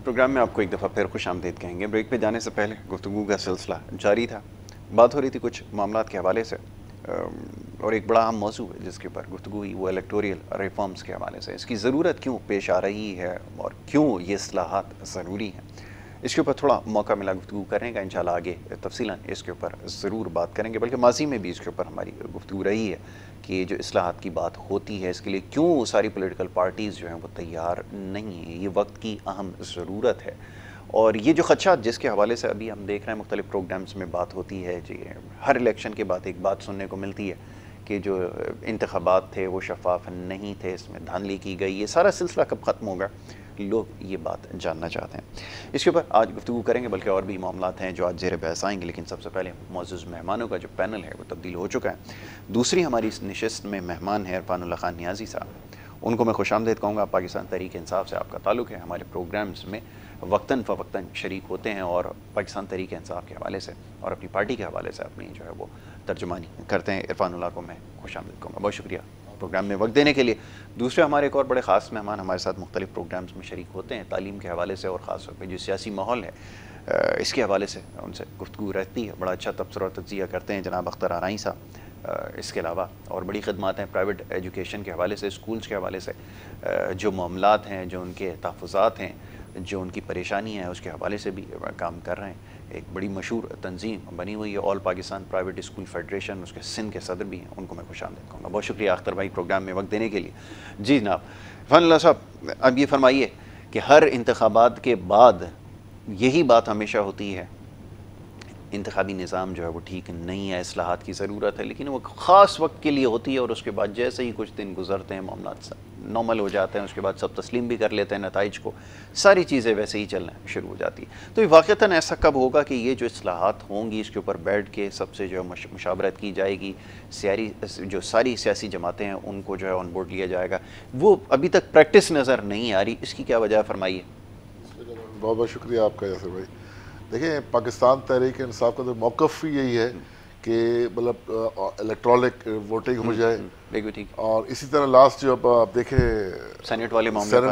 Programme में आपको एक दफ़ा फिर खुश आमदीद कहेंगे। ब्रेक पे जाने से पहले गुफ्तगू का सिलसिला जारी था। बात हो रही थी कुछ मामलात के हवाले से और एक बड़ा अहम मौजू है जिसके ऊपर गुफ्तगू हुई, वो इलेक्टोरियल रिफॉर्म्स के हवाले से। इसकी ज़रूरत क्यों पेश आ रही है और क्यों ये इस्लाहात ज़रूरी हैं, इसके ऊपर थोड़ा मौका मिला गुफ्तगू करने का। इंशाल्लाह आगे तफसीलन इसके ऊपर ज़रूर बात करेंगे, बल्कि माजी में भी इसके ऊपर हमारी गुफ्तगू रही है कि जो इस्लाहात की बात होती है इसके लिए क्यों सारी पॉलिटिकल पार्टीज़ जो हैं वो तैयार नहीं हैं। ये वक्त की अहम ज़रूरत है। और ये जो खदशात जिसके हवाले से अभी हम देख रहे हैं मुख्तलिफ प्रोग्राम्स में बात होती है जी, हर इलेक्शन के बाद एक बात सुनने को मिलती है कि जो इंतखाबात थे वो शफाफ नहीं थे, इसमें धांधली की गई। ये सारा सिलसिला कब ख़त्म होगा, लोग ये बात जानना चाहते हैं। इसके ऊपर आज गुफ्तगू करेंगे, बल्कि और भी मामलात हैं जो आज ज़ेर बहस आएंगे। लेकिन सबसे पहले मौजूद मेहमानों का जो पैनल है वो तब्दील हो चुका है। दूसरी हमारी इस नशिस्त में मेहमान है इरफानुल्लाह खान नियाज़ी साहब। उनको मैं खुशामदीद कहूँगा। पाकिस्तान तहरीक इंसाफ से आपका ताल्लुक़ है, हमारे प्रोग्राम्स में वक्तन फ़वक्तन शरीक होते हैं और पाकिस्तान तहरीक इंसाफ के हवाले से और अपनी पार्टी के हवाले से अपनी जो है वो तर्जुमानी करते हैं। इरफानुल्लाह को मैं खुशामदीद कहूँगा। बहुत शुक्रिया प्रोग्राम में वक्त देने के लिए। दूसरे हमारे एक और बड़े ख़ास मेहमान हमारे साथ मुख्तलिफ प्रोग्राम्स में शरीक होते हैं, तालीम के हवाले से और ख़ास तौर पर जो सियासी माहौल है इसके हवाले से उनसे गुफ्तगू रहती है। बड़ा अच्छा तबसरा और तज्ज़िया करते हैं जनाब अख्तर आराई साहब। इसके अलावा और बड़ी खदमात हैं प्राइवेट एजुकेशन के हवाले से, स्कूल्स के हवाले से, जो मामलात हैं, जो उनके तहफ़्फ़ुज़ात हैं, जो उनकी परेशानी है उसके हवाले से भी काम कर रहे हैं। एक बड़ी मशहूर तंजीम बनी हुई है all Pakistan private school federation, उसके सिंध के सदर भी हैं। उनको मैं खुशामदीद कहूँगा। बहुत शुक्रिया अख्तर भाई प्रोग्राम में वक्त देने के लिए। जी जनाब इरफानुल्लाह साहब, अब ये फरमाइए कि हर इंतखाबात के बाद यही बात हमेशा होती है, इंतखाबी निज़ाम जो है वो ठीक नहीं है, इस्लाहात की ज़रूरत है, लेकिन वो ख़ास वक्त के लिए होती है और उसके बाद जैसे ही कुछ दिन गुजरते हैं मामला नॉर्मल हो जाते हैं, उसके बाद सब तस्लीम भी कर लेते हैं नताइज को, सारी चीज़ें वैसे ही चलना शुरू हो जाती है। तो ये वाक़तन ऐसा कब होगा कि ये जो इस्लाहात होंगी इसके ऊपर बैठ के सबसे जो है मुशावरत की जाएगी, जो सारी सियासी जमातें हैं उनको जो है ऑन बोर्ड लिया जाएगा, वो अभी तक प्रैक्टिस नज़र नहीं आ रही, इसकी क्या वजह फरमाइए। बहुत बहुत शुक्रिया आपका यासर भाई। देखिए, पाकिस्तान तहरीक इंसाफ का तो मौक़िफ़ ही यही है कि मतलब इलेक्ट्रॉनिक वोटिंग हो जाए। ठीक। और इसी तरह लास्ट जो आप देखें सेनेट वाले मामले में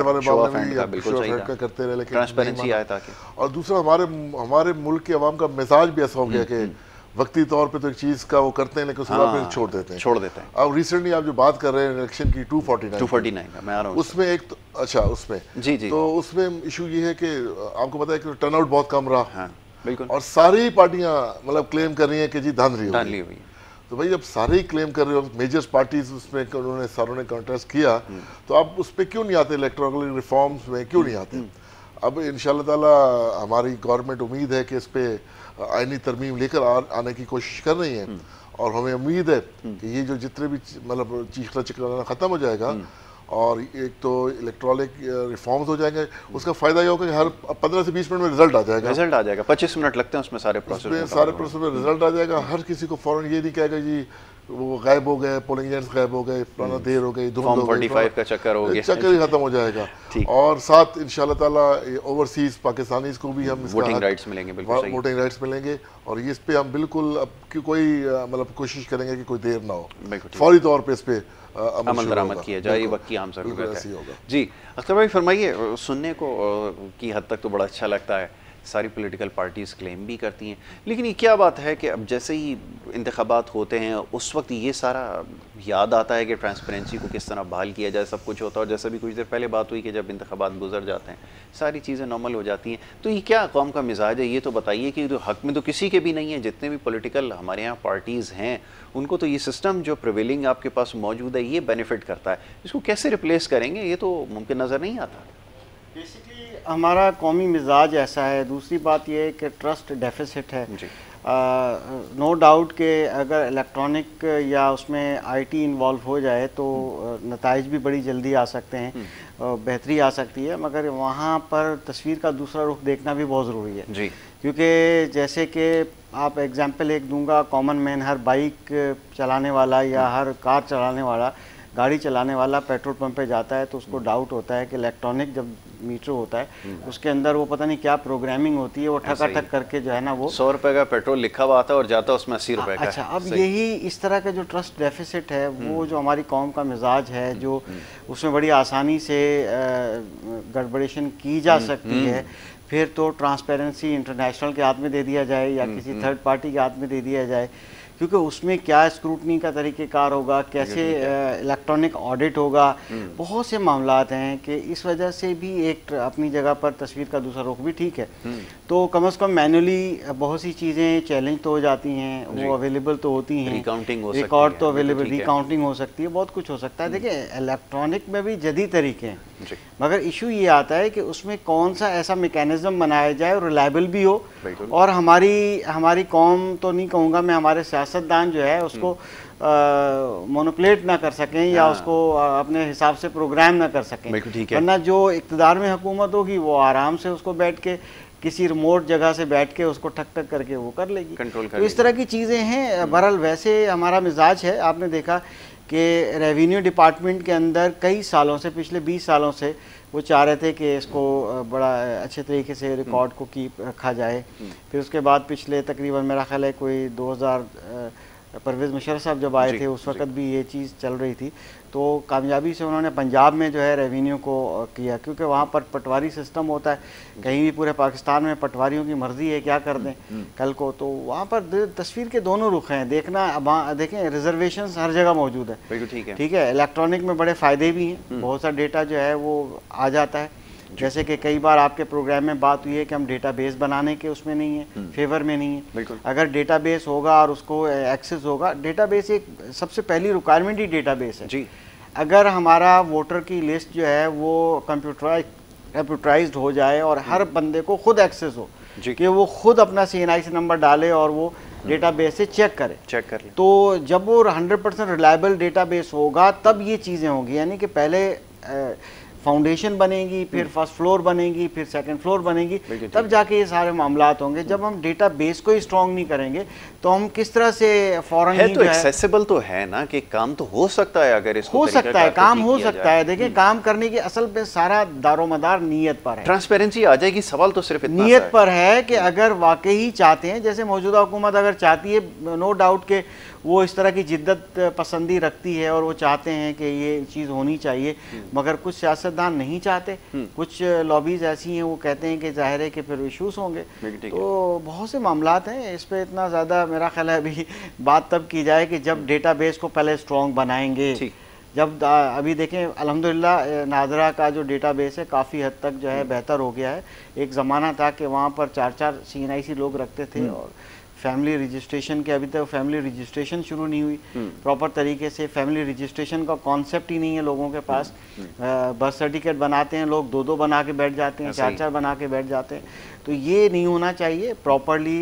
बिल्कुल सही था, करते रहे, लेकिन ट्रांसपेरेंसी आया था। और दूसरा हमारे मुल्क के अवाम का मिजाज भी ऐसा हो गया कि वक्ती तौर पे तो एक चीज़ का वो करते हैं लेकिन उसके बाद फिर छोड़ देते हैं। अब रिसेंटली आप जो बात कर रहे हैं इलेक्शन की 249 मैं आ रहा हूँ उसमें एक तो, अच्छा उसमें जी तो उसमें इशू ये है कि आपको पता है कि टर्नआउट बहुत कम रहा। बिल्कुल। और सारी पार्टियां मतलब क्लेम कर रही हैं कि जी धांधली हुई। तो भाई जब सारे ही क्लेम कर रहे हो, मेजर पार्टीज उसमें सारों ने कॉन्टेस्ट किया, तो आप उस पर क्यों नहीं आते, इलेक्टोरल रिफॉर्म्स में क्यों नहीं आते। अब इंशाल्लाह ताला हमारी गवर्नमेंट उम्मीद है कि इस पर आईनी तरमीम लेकर आने की कोशिश कर रही है और हमें उम्मीद है कि ये जो जितने भी मतलब चीखना चिल्लाना ख़त्म हो जाएगा और एक तो इलेक्ट्रॉनिक रिफॉर्म्स हो जाएंगे। उसका फ़ायदा ये होगा कि हर 15 से 20 मिनट में रिजल्ट आ जाएगा। 25 मिनट लगते हैं उसमें सारे प्रोसेस में रिजल्ट आ जाएगा। हर किसी को फ़ौरन ये नहीं कहेगा जी वो गायब हो गए, पोलिंग एजेंट्स गायब हो गए, पुराना देर हो गई, फॉर्म 45 का चक्कर हो गया, चक्कर ही खत्म हो जाएगा। और साथ इंशाल्लाह ताला ओवरसीज पाकिस्तानीज को भी हम वोटिंग राइट्स मिलेंगे, वोटिंग राइट्स मिलेंगे। और इस पे हम बिल्कुल अब कोई मतलब कोशिश करेंगे कि कोई देर ना हो, फौरी तौर पर इस पे अमल दरामद किया जाए, वक्त की आम ज़रूरत है। जी अख्तर भाई फरमाइए, सुनने को की हद तक तो बड़ा अच्छा लगता है, सारी पॉलिटिकल पार्टीज़ क्लेम भी करती हैं, लेकिन ये क्या बात है कि अब जैसे ही इंतखाबात होते हैं उस वक्त ये सारा याद आता है कि ट्रांसपेरेंसी को किस तरह बहाल किया जाए, सब कुछ होता है। और जैसे भी कुछ देर पहले बात हुई कि जब इंतखाबात गुजर जाते हैं सारी चीज़ें नॉर्मल हो जाती हैं। तो ये क्या कौम का मिजाज है, ये तो बताइए कि हक में तो किसी के भी नहीं है। जितने भी पॉलिटिकल हमारे यहाँ पार्टीज़ हैं उनको तो ये सिस्टम जो प्रिवेलिंग आपके पास मौजूद है ये बेनिफिट करता है, इसको कैसे रिप्लेस करेंगे, ये तो मुमकिन नज़र नहीं आता। हमारा कौमी मिजाज ऐसा है। दूसरी बात यह है कि ट्रस्ट डेफिसिट है। नो डाउट कि अगर इलेक्ट्रॉनिक या उसमें आईटी इन्वॉल्व हो जाए तो नताइज भी बड़ी जल्दी आ सकते हैं, बेहतरी आ सकती है, मगर वहाँ पर तस्वीर का दूसरा रुख देखना भी बहुत ज़रूरी है जी। क्योंकि जैसे कि आप एग्जांपल एक दूंगा, कॉमन मैन, हर बाइक चलाने वाला या हर कार चलाने वाला, गाड़ी चलाने वाला पेट्रोल पंप पे जाता है तो उसको डाउट होता है कि इलेक्ट्रॉनिक जब मीटर होता है, उसके अंदर वो पता नहीं क्या प्रोग्रामिंग होती है, वो ठक करके जो है ना वो 100 रुपए का पेट्रोल लिखा हुआ आता है और जाता है उसमें 80 रुपए का। अच्छा, अब यही इस तरह का जो ट्रस्ट डेफिसिट है वो जो हमारी कौम का मिजाज है, जो उसमें बड़ी आसानी से गड़बड़ेशन की जा सकती है, फिर तो ट्रांसपेरेंसी इंटरनेशनल के हाथ में दे दिया जाए या किसी थर्ड पार्टी के हाथ में दे दिया जाए, क्योंकि उसमें क्या स्क्रूटनी का तरीक़ेकार होगा, कैसे इलेक्ट्रॉनिक ऑडिट होगा, बहुत से मामलात हैं कि इस वजह से भी एक अपनी जगह पर तस्वीर का दूसरा रुख भी ठीक है। तो कम से कम मैनुअली बहुत सी चीज़ें चैलेंज तो हो जाती हैं, वो अवेलेबल तो होती हैं, रिकॉर्ड तो अवेलेबल, रिकाउंटिंग हो सकती है, बहुत कुछ हो सकता है। देखिए इलेक्ट्रॉनिक में भी जदीद तरीके हैं, मगर इशू ये आता है कि उसमें कौन सा ऐसा मैकेनिज्म बनाया जाए और रिलायबल भी हो, और हमारी कौम तो नहीं कहूँगा मैं, हमारे सियासतदान जो है उसको मोनोप्लेट ना कर सकें या उसको अपने हिसाब से प्रोग्राम ना कर सकें, वरना जो इक़्तिदार में हुकूमत होगी वो आराम से उसको बैठ के किसी रिमोट जगह से बैठ के उसको ठक ठक करके वो कर लेगी, कंट्रोल कर। तो इस तरह की चीज़ें हैं। बहरहाल वैसे हमारा मिजाज है, आपने देखा कि रेवेन्यू डिपार्टमेंट के अंदर कई सालों से, पिछले 20 सालों से वो चाह रहे थे कि इसको बड़ा अच्छे तरीके से रिकॉर्ड को कीप रखा जाए। फिर उसके बाद पिछले तकरीबन मेरा ख्याल है कोई 2000 परवेज़ मुशर्रफ साहब जब आए थे उस वक्त भी ये चीज़ चल रही थी, तो कामयाबी से उन्होंने पंजाब में जो है रेवेन्यू को किया, क्योंकि वहाँ पर पटवारी सिस्टम होता है, कहीं भी पूरे पाकिस्तान में पटवारियों की मर्जी है क्या कर दें कल को, तो वहाँ पर तस्वीर के दोनों रुख हैं। देखें रिजर्वेशंस हर जगह मौजूद है, ठीक है, इलेक्ट्रॉनिक में बड़े फ़ायदे भी हैं, बहुत सा डेटा जो है वो आ जाता है, जैसे कि कई बार आपके प्रोग्राम में बात हुई है कि हम डेटाबेस बनाने के उसमें नहीं है, फेवर में नहीं है। अगर डेटाबेस होगा और उसको एक्सेस होगा, डेटाबेस एक सबसे पहली रिक्वायरमेंट ही डेटाबेस है जी। अगर हमारा वोटर की लिस्ट जो है वो कंप्यूटराइज्ड हो जाए और हर बंदे को खुद एक्सेस हो कि वो खुद अपना CNIC नंबर डाले और वो डेटाबेस से चेक करे, तो जब वो 100% रिलायबल डेटाबेस होगा तब ये चीज़ें होंगी। यानी कि पहले फाउंडेशन बनेगी, फिर फर्स्ट फ्लोर बनेगी, फिर सेकंड फ्लोर बनेगी, तब जाके ये सारे मामलात होंगे। जब हम डेटाबेस को ही स्ट्रॉन्ग नहीं करेंगे तो हम किस तरह से फौरन है, तो एक्सेसिबल तो है ना कि काम तो हो सकता है, अगर इसको हो सकता है, काम हो सकता है। देखिए काम करने की असल पे सारा दारोमदार नीयत पर है, ट्रांसपेरेंसी आ जाएगी, सवाल तो सिर्फ नीयत पर है कि अगर वाकई चाहते हैं, जैसे मौजूदा हुकूमत अगर चाहती है, नो डाउट के वो इस तरह की जिद्दत पसंदी रखती है और वो चाहते हैं कि ये चीज़ होनी चाहिए, मगर कुछ सियासतदान नहीं चाहते, कुछ लॉबीज़ ऐसी हैं वो कहते हैं कि जाहिर है कि फिर इशूज़ होंगे। तो बहुत से मामलात हैं, इस पर इतना ज़्यादा मेरा ख्याल है अभी बात तब की जाए कि जब डेटाबेस को पहले स्ट्रॉन्ग बनाएंगे। जब अभी देखें अल्हम्दुलिल्लाह नादरा का जो डेटाबेस है काफ़ी हद तक जो है बेहतर हो गया है। एक ज़माना था कि वहाँ पर 4-4 CNIC लोग रखते थे और फैमिली रजिस्ट्रेशन के, अभी तक फैमिली रजिस्ट्रेशन शुरू नहीं हुई प्रॉपर तरीके से, फैमिली रजिस्ट्रेशन का कॉन्सेप्ट ही नहीं है लोगों के पास। बर्थ सर्टिफिकेट बनाते हैं लोग, 2-2 बना के बैठ जाते हैं, 4-4 बना के बैठ जाते हैं, तो ये नहीं होना चाहिए। प्रॉपरली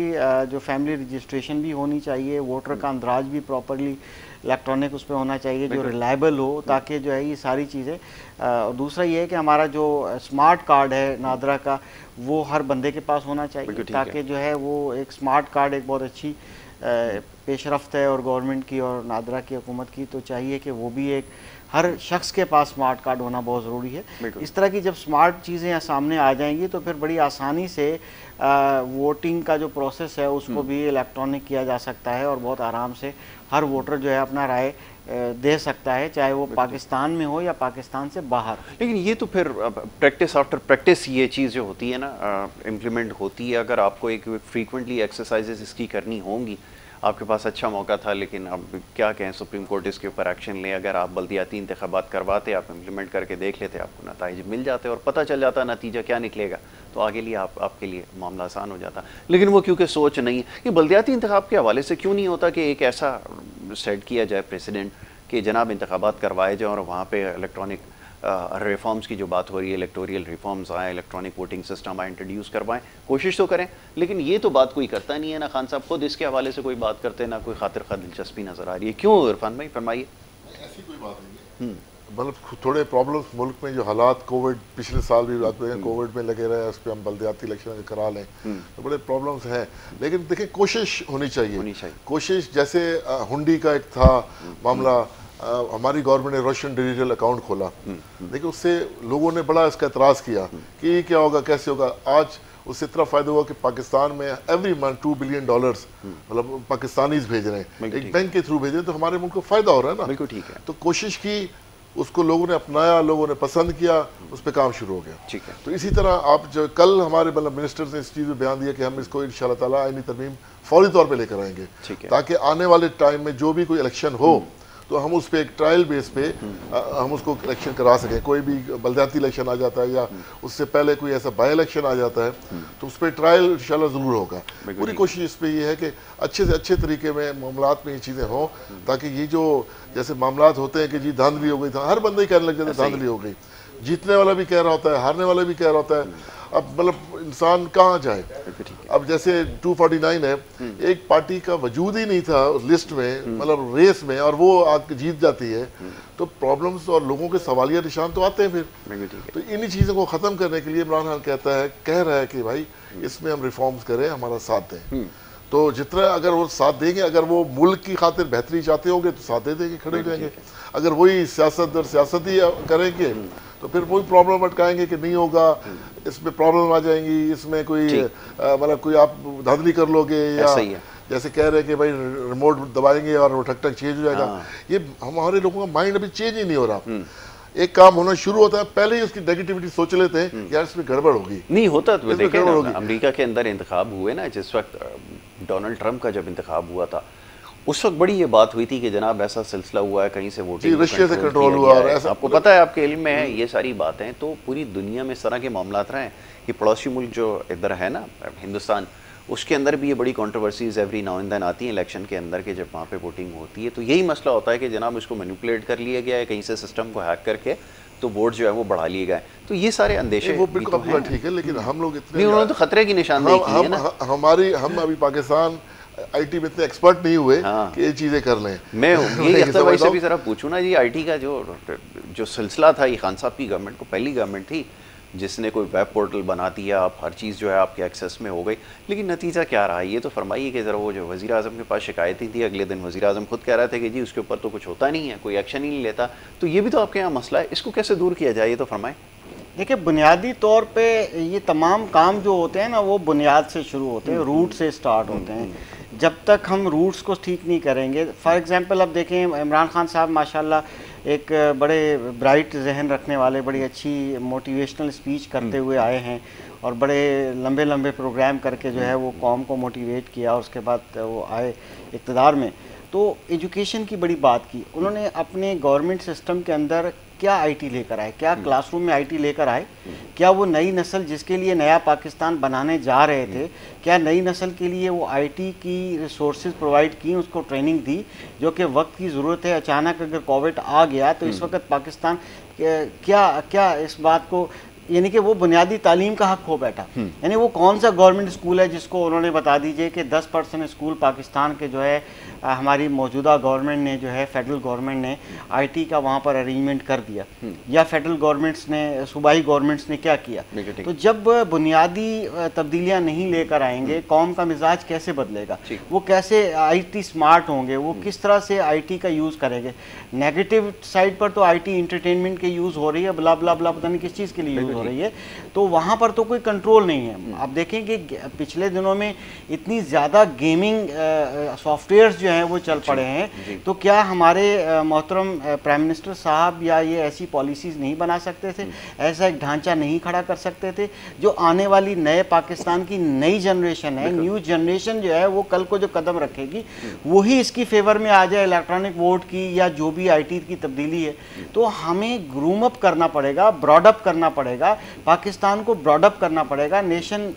जो फैमिली रजिस्ट्रेशन भी होनी चाहिए, वोटर का अंदराज भी प्रॉपरली इलेक्ट्रॉनिक उस पर होना चाहिए जो रिलायबल हो, ताकि जो है ये सारी चीज़ें। और दूसरा ये है कि हमारा जो स्मार्ट कार्ड है नादरा का, वो हर बंदे के पास होना चाहिए, ताकि जो है वो एक स्मार्ट कार्ड एक बहुत अच्छी पेशरफ्त है और गवर्नमेंट की और नादरा की हुकूमत की, तो चाहिए कि वो भी एक हर शख्स के पास स्मार्ट कार्ड होना बहुत ज़रूरी है। इस तरह की जब स्मार्ट चीज़ें सामने आ जाएंगी तो फिर बड़ी आसानी से वोटिंग का जो प्रोसेस है उसको भी इलेक्ट्रॉनिक किया जा सकता है और बहुत आराम से हर वोटर जो है अपना राय दे सकता है, चाहे वो पाकिस्तान में हो या पाकिस्तान से बाहर। लेकिन ये तो फिर प्रैक्टिस आफ्टर प्रैक्टिस ये चीज़ जो होती है ना इम्प्लीमेंट होती है। अगर आपको एक फ्रीक्वेंटली एक्सरसाइजेस इसकी करनी होंगी, आपके पास अच्छा मौका था, लेकिन अब क्या कहें, सुप्रीम कोर्ट इसके ऊपर एक्शन ले। अगर आप बल्दियाती इंतखाबात करवाते, आप इम्प्लीमेंट करके देख लेते, आपको नताइज मिल जाते और पता चल जाता नतीजा क्या निकलेगा, तो आगे लिए आपके लिए मामला आसान हो जाता। लेकिन वो क्योंकि सोच नहीं है कि बल्दियाती इंतखाब के हवाले से क्यों नहीं होता कि एक ऐसा सेट किया जाए प्रेसिडेंट कि जनाब इंतखाबात करवाए जाए और वहाँ पर इलेक्ट्रॉनिक रिफॉर्म्स की जो बात हो रही है, इलेक्टोरियल रिफॉर्म्स आए, इलेक्ट्रॉनिक वोटिंग सिस्टम आए, इंट्रोड्यूस करवाएं, कोशिश तो करें। लेकिन ये तो बात कोई करता नहीं है ना, खान साहब खुद इसके हवाले से कोई बात करते हैं ना, कोई खातिर खा दिलचस्पी नज़र आ रही है। क्यों इरफान भाई, फरमाइए। ऐसी कोई बात नहीं है, मतलब थोड़े प्रॉब्लम्स मुल्क में जो हालात, कोविड पिछले साल भी बात हुई, कोविड में लगे रहे, उस पर हम बल्दियाती इलेक्शन करा लें, तो बड़े प्रॉब्लम्स हैं। लेकिन देखिए कोशिश होनी चाहिए। कोशिश जैसे हुंडी का एक था मामला, हमारी गवर्नमेंट ने रोशन डिजिटल अकाउंट खोला, देखिए उससे लोगों ने बड़ा इसका एतराज़ किया कि क्या होगा, कैसे होगा। आज उससे इतना फ़ायदा हुआ कि पाकिस्तान में एवरी मंथ $2 बिलियन मतलब पाकिस्तानीज भेज रहे हैं, एक बैंक के थ्रू भेज रहे हैं, तो हमारे मुल्क को फ़ायदा हो रहा है ना। बिल्कुल ठीक है। तो कोशिश की, उसको लोगों ने अपनाया, लोगों ने पसंद किया, उस पर काम शुरू हो गया। ठीक है। तो इसी तरह आप जो कल हमारे मतलब मिनिस्टर्स ने इस चीज़ में बयान दिया कि हम इसको इंशाल्लाह ताला आईनी तरमीम फौरी तौर पे लेकर आएंगे, ताकि आने वाले टाइम में जो भी कोई इलेक्शन हो तो हम उस पर एक ट्रायल बेस पे हम उसको इलेक्शन करा सकें। कोई भी बलदियाती इलेक्शन आ जाता है या उससे पहले कोई ऐसा बाई इलेक्शन आ जाता है तो उस पर ट्रायल इंशाल्लाह ज़रूर होगा। पूरी कोशिश इस पर ये है कि अच्छे से अच्छे तरीके में मामलात में ये चीज़ें हों, ताकि ये जो जैसे मामलात होते हैं कि जी धांधली हो गई, हर बंदे ही कहने लग जाते हैं धांधली हो गई, जीतने वाला भी कह रहा होता है, हारने वाला भी कह रहा होता है। अब मतलब इंसान कहाँ जाए। अब जैसे 249 है, एक पार्टी का वजूद ही नहीं था उस लिस्ट में, मतलब रेस में, और वो आके जीत जाती है, तो प्रॉब्लम्स और लोगों के सवालिया निशान तो आते हैं फिर। तो इन्हीं चीज़ों को ख़त्म करने के लिए इमरान खान कह रहा है कि भाई इसमें हम रिफॉर्म्स करें, हमारा साथ दें। तो जितना अगर वो साथ देंगे, अगर वो मुल्क की खातिर बेहतरी चाहते होंगे तो साथ दे देंगे, खड़े हो जाएंगे। अगर वही सियासत ही करेंगे तो फिर वही प्रॉब्लम अटकाएंगे कि नहीं होगा, इसमें प्रॉब्लम आ जाएंगी, इसमें कोई मतलब कोई आप धांधली कर लोगे, या जैसे कह रहे हैं कि भाई रिमोट दबाएंगे और वो ठक ठक चेंज हो जाएगा। ये हमारे लोगों का माइंड अभी चेंज ही नहीं हो रहा। एक काम होना शुरू होता है, पहले ही उसकी नेगेटिविटी सोच लेते हैं यार इसमें गड़बड़ होगी। नहीं होता तो देखें ना, अमेरिका के अंदर इंतखाब हुए ना, जिस वक्त डोनाल्ड ट्रंप का जब इंतखाब हुआ था उस वक्त बड़ी ये बात हुई थी कि जनाब ऐसा सिलसिला हुआ है, कहीं से वोटिंग रशिया से कंट्रोल हुआ, और ऐसा आपको पता है, आपके इल्म में है ये सारी बातें। तो पूरी दुनिया में इस तरह के मामलात रहे हैं कि पड़ोसी मुल्क जो इधर है ना हिंदुस्तान, उसके अंदर भी ये बड़ी controversies every now and then आती हैं इलेक्शन के अंदर के, जब वहाँ पे वोटिंग होती है तो यही मसला होता है कि जनाब इसको मैनिपुलेट कर लिया गया है, कहीं से सिस्टम को हैक करके तो वोट जो है वो बढ़ा लिए गए। तो ये सारे अंदेशे वो बिल्कुल ठीक है, लेकिन हम लोग इतने उन्होंने तो खतरे की निशानदेही की है ना। हम अभी पाकिस्तान आईटी में इतने एक्सपर्ट नहीं हुए कि ये चीज़ें कर लें। मैं ये अख्तर भाई से भी ज़रा पूछूँ ना जी, आईटी का जो सिलसिला था, ये खान साहब की गवर्नमेंट को पहली गवर्नमेंट थी जिसने कोई वेब पोर्टल बना दिया, आप हर चीज़ जो है आपके एक्सेस में हो गई, लेकिन नतीजा क्या रहा ये तो फरमाइए कि ज़रा। वो जो वज़ीर आज़म के पास शिकायतें थी, अगले दिन वज़ीर आज़म खुद कह रहे थे कि जी उसके ऊपर तो कुछ होता नहीं है, कोई एक्शन ही नहीं लेता। तो ये भी तो आपके यहाँ मसला है, इसको कैसे दूर किया जाए ये तो फरमाएं। देखिए, बुनियादी तौर पे ये तमाम काम जो होते हैं ना, वो बुनियाद से शुरू होते हैं, रूट से स्टार्ट होते हैं। जब तक हम रूट्स को ठीक नहीं करेंगे, फॉर एग्जांपल अब देखें इमरान खान साहब माशाल्लाह एक बड़े ब्राइट जहन रखने वाले, बड़ी अच्छी मोटिवेशनल स्पीच करते हुए आए हैं और बड़े लंबे लंबे प्रोग्राम करके जो है वो कौम को मोटिवेट किया, और उसके बाद वो आए इक़्तिदार में। तो एजुकेशन की बड़ी बात की उन्होंने। अपने गवर्नमेंट सिस्टम के अंदर क्या आईटी लेकर आए, क्या क्लासरूम में आईटी लेकर आए, क्या वो नई नस्ल जिसके लिए नया पाकिस्तान बनाने जा रहे थे, क्या नई नस्ल के लिए वो आईटी की रिसोर्सेज प्रोवाइड की, उसको ट्रेनिंग दी, जो कि वक्त की ज़रूरत है। अचानक अगर कोविड आ गया तो इस वक्त पाकिस्तान क्या इस बात को, यानी कि वो बुनियादी तालीम का हक हो बैठा। यानी वो कौन सा गवर्नमेंट स्कूल है जिसको उन्होंने बता दीजिए कि 10% स्कूल पाकिस्तान के जो है हमारी मौजूदा गवर्नमेंट ने जो है फेडरल गवर्नमेंट ने आईटी का वहाँ पर अरेंजमेंट कर दिया, या फेडरल गवर्नमेंट्स ने, सूबाई गवर्नमेंट्स ने क्या किया। तो जब बुनियादी तब्दीलियाँ नहीं लेकर आएंगे, कौम का मिजाज कैसे बदलेगा, वो कैसे आईटी स्मार्ट होंगे, वो किस तरह से आईटी का यूज़ करेंगे। नेगेटिव साइड पर तो आईटी इंटरटेनमेंट के यूज़ हो रही है, ब्ला ब्ला ब्ला, पता नहीं किस चीज़ के लिए यूज़ हो रही है, तो वहाँ पर तो कोई कंट्रोल नहीं है। आप देखें कि पिछले दिनों में इतनी ज़्यादा गेमिंग सॉफ्टवेयर्स जो हैं वो चल पड़े हैं, तो क्या हमारे मोहतरम प्राइम मिनिस्टर साहब या ये ऐसी पॉलिसीज़ नहीं बना सकते थे, ऐसा एक ढांचा नहीं खड़ा कर सकते थे जो आने वाली नए पाकिस्तान की नई जनरेशन है, न्यू जनरेशन जो है वो कल को जो कदम रखेगी वही इसकी फेवर में आ जाए, इलेक्ट्रॉनिक वोट की या जो भी आईटी की तब्दीली है। तो हमें ग्रूम अप करना पड़ेगा, ब्रॉडअप करना पड़ेगा, पाकिस्तान को ब्रॉडअप करना पड़ेगा, नेशन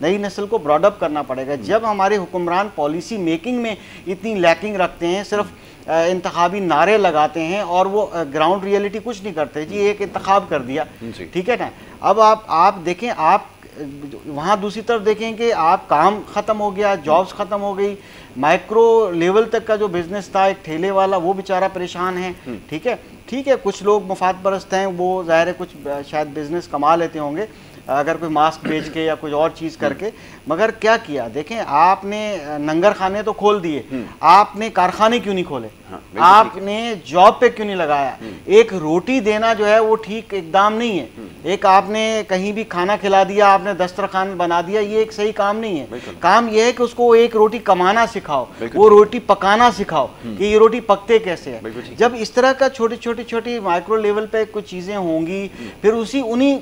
नई नस्ल को ब्रॉडअप करना पड़ेगा। जब हमारे हुक्मरान पॉलिसी मेकिंग में इतनी लैकिंग रखते हैं, सिर्फ इंतखाबी नारे लगाते हैं और वो ग्राउंड रियलिटी कुछ नहीं करते, जी एक इंतखाब कर दिया, ठीक है ना। अब आप देखें, आप वहाँ दूसरी तरफ देखें कि आप काम ख़त्म हो गया, जॉब्स ख़त्म हो गई, माइक्रो लेवल तक का जो बिज़नेस था, एक ठेले वाला, वो बेचारा परेशान है, ठीक है। कुछ लोग मुफाद परस्त हैं, वो ज़ाहिर है कुछ शायद बिज़नेस कमा लेते होंगे, अगर कोई मास्क बेच के या कुछ और चीज़ करके। मगर क्या किया, देखें आपने नंगर खाने तो खोल दिए, आपने कारखाने क्यों नहीं खोले, आपने जॉब पे क्यों नहीं लगाया। एक रोटी देना जो है वो ठीक एकदम नहीं है, एक आपने कहीं भी खाना खिला दिया, आपने दस्तरखान बना दिया, ये एक सही काम नहीं है। काम ये है कि उसको एक रोटी कमाना सिखाओ, वो रोटी पकाना सिखाओ कि ये रोटी पकते कैसे है। जब इस तरह का छोटी माइक्रो लेवल पे कुछ चीजें होंगी, फिर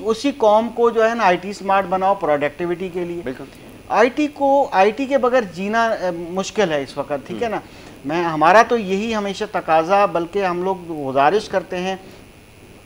उसी कॉम को जो है ना IT स्मार्ट बनाओ प्रोडक्टिविटी के लिए। IT के बगैर जीना मुश्किल है इस वक्त, ठीक है ना। हमारा तो यही हमेशा तकाजा, बल्कि हम लोग गुजारिश करते हैं,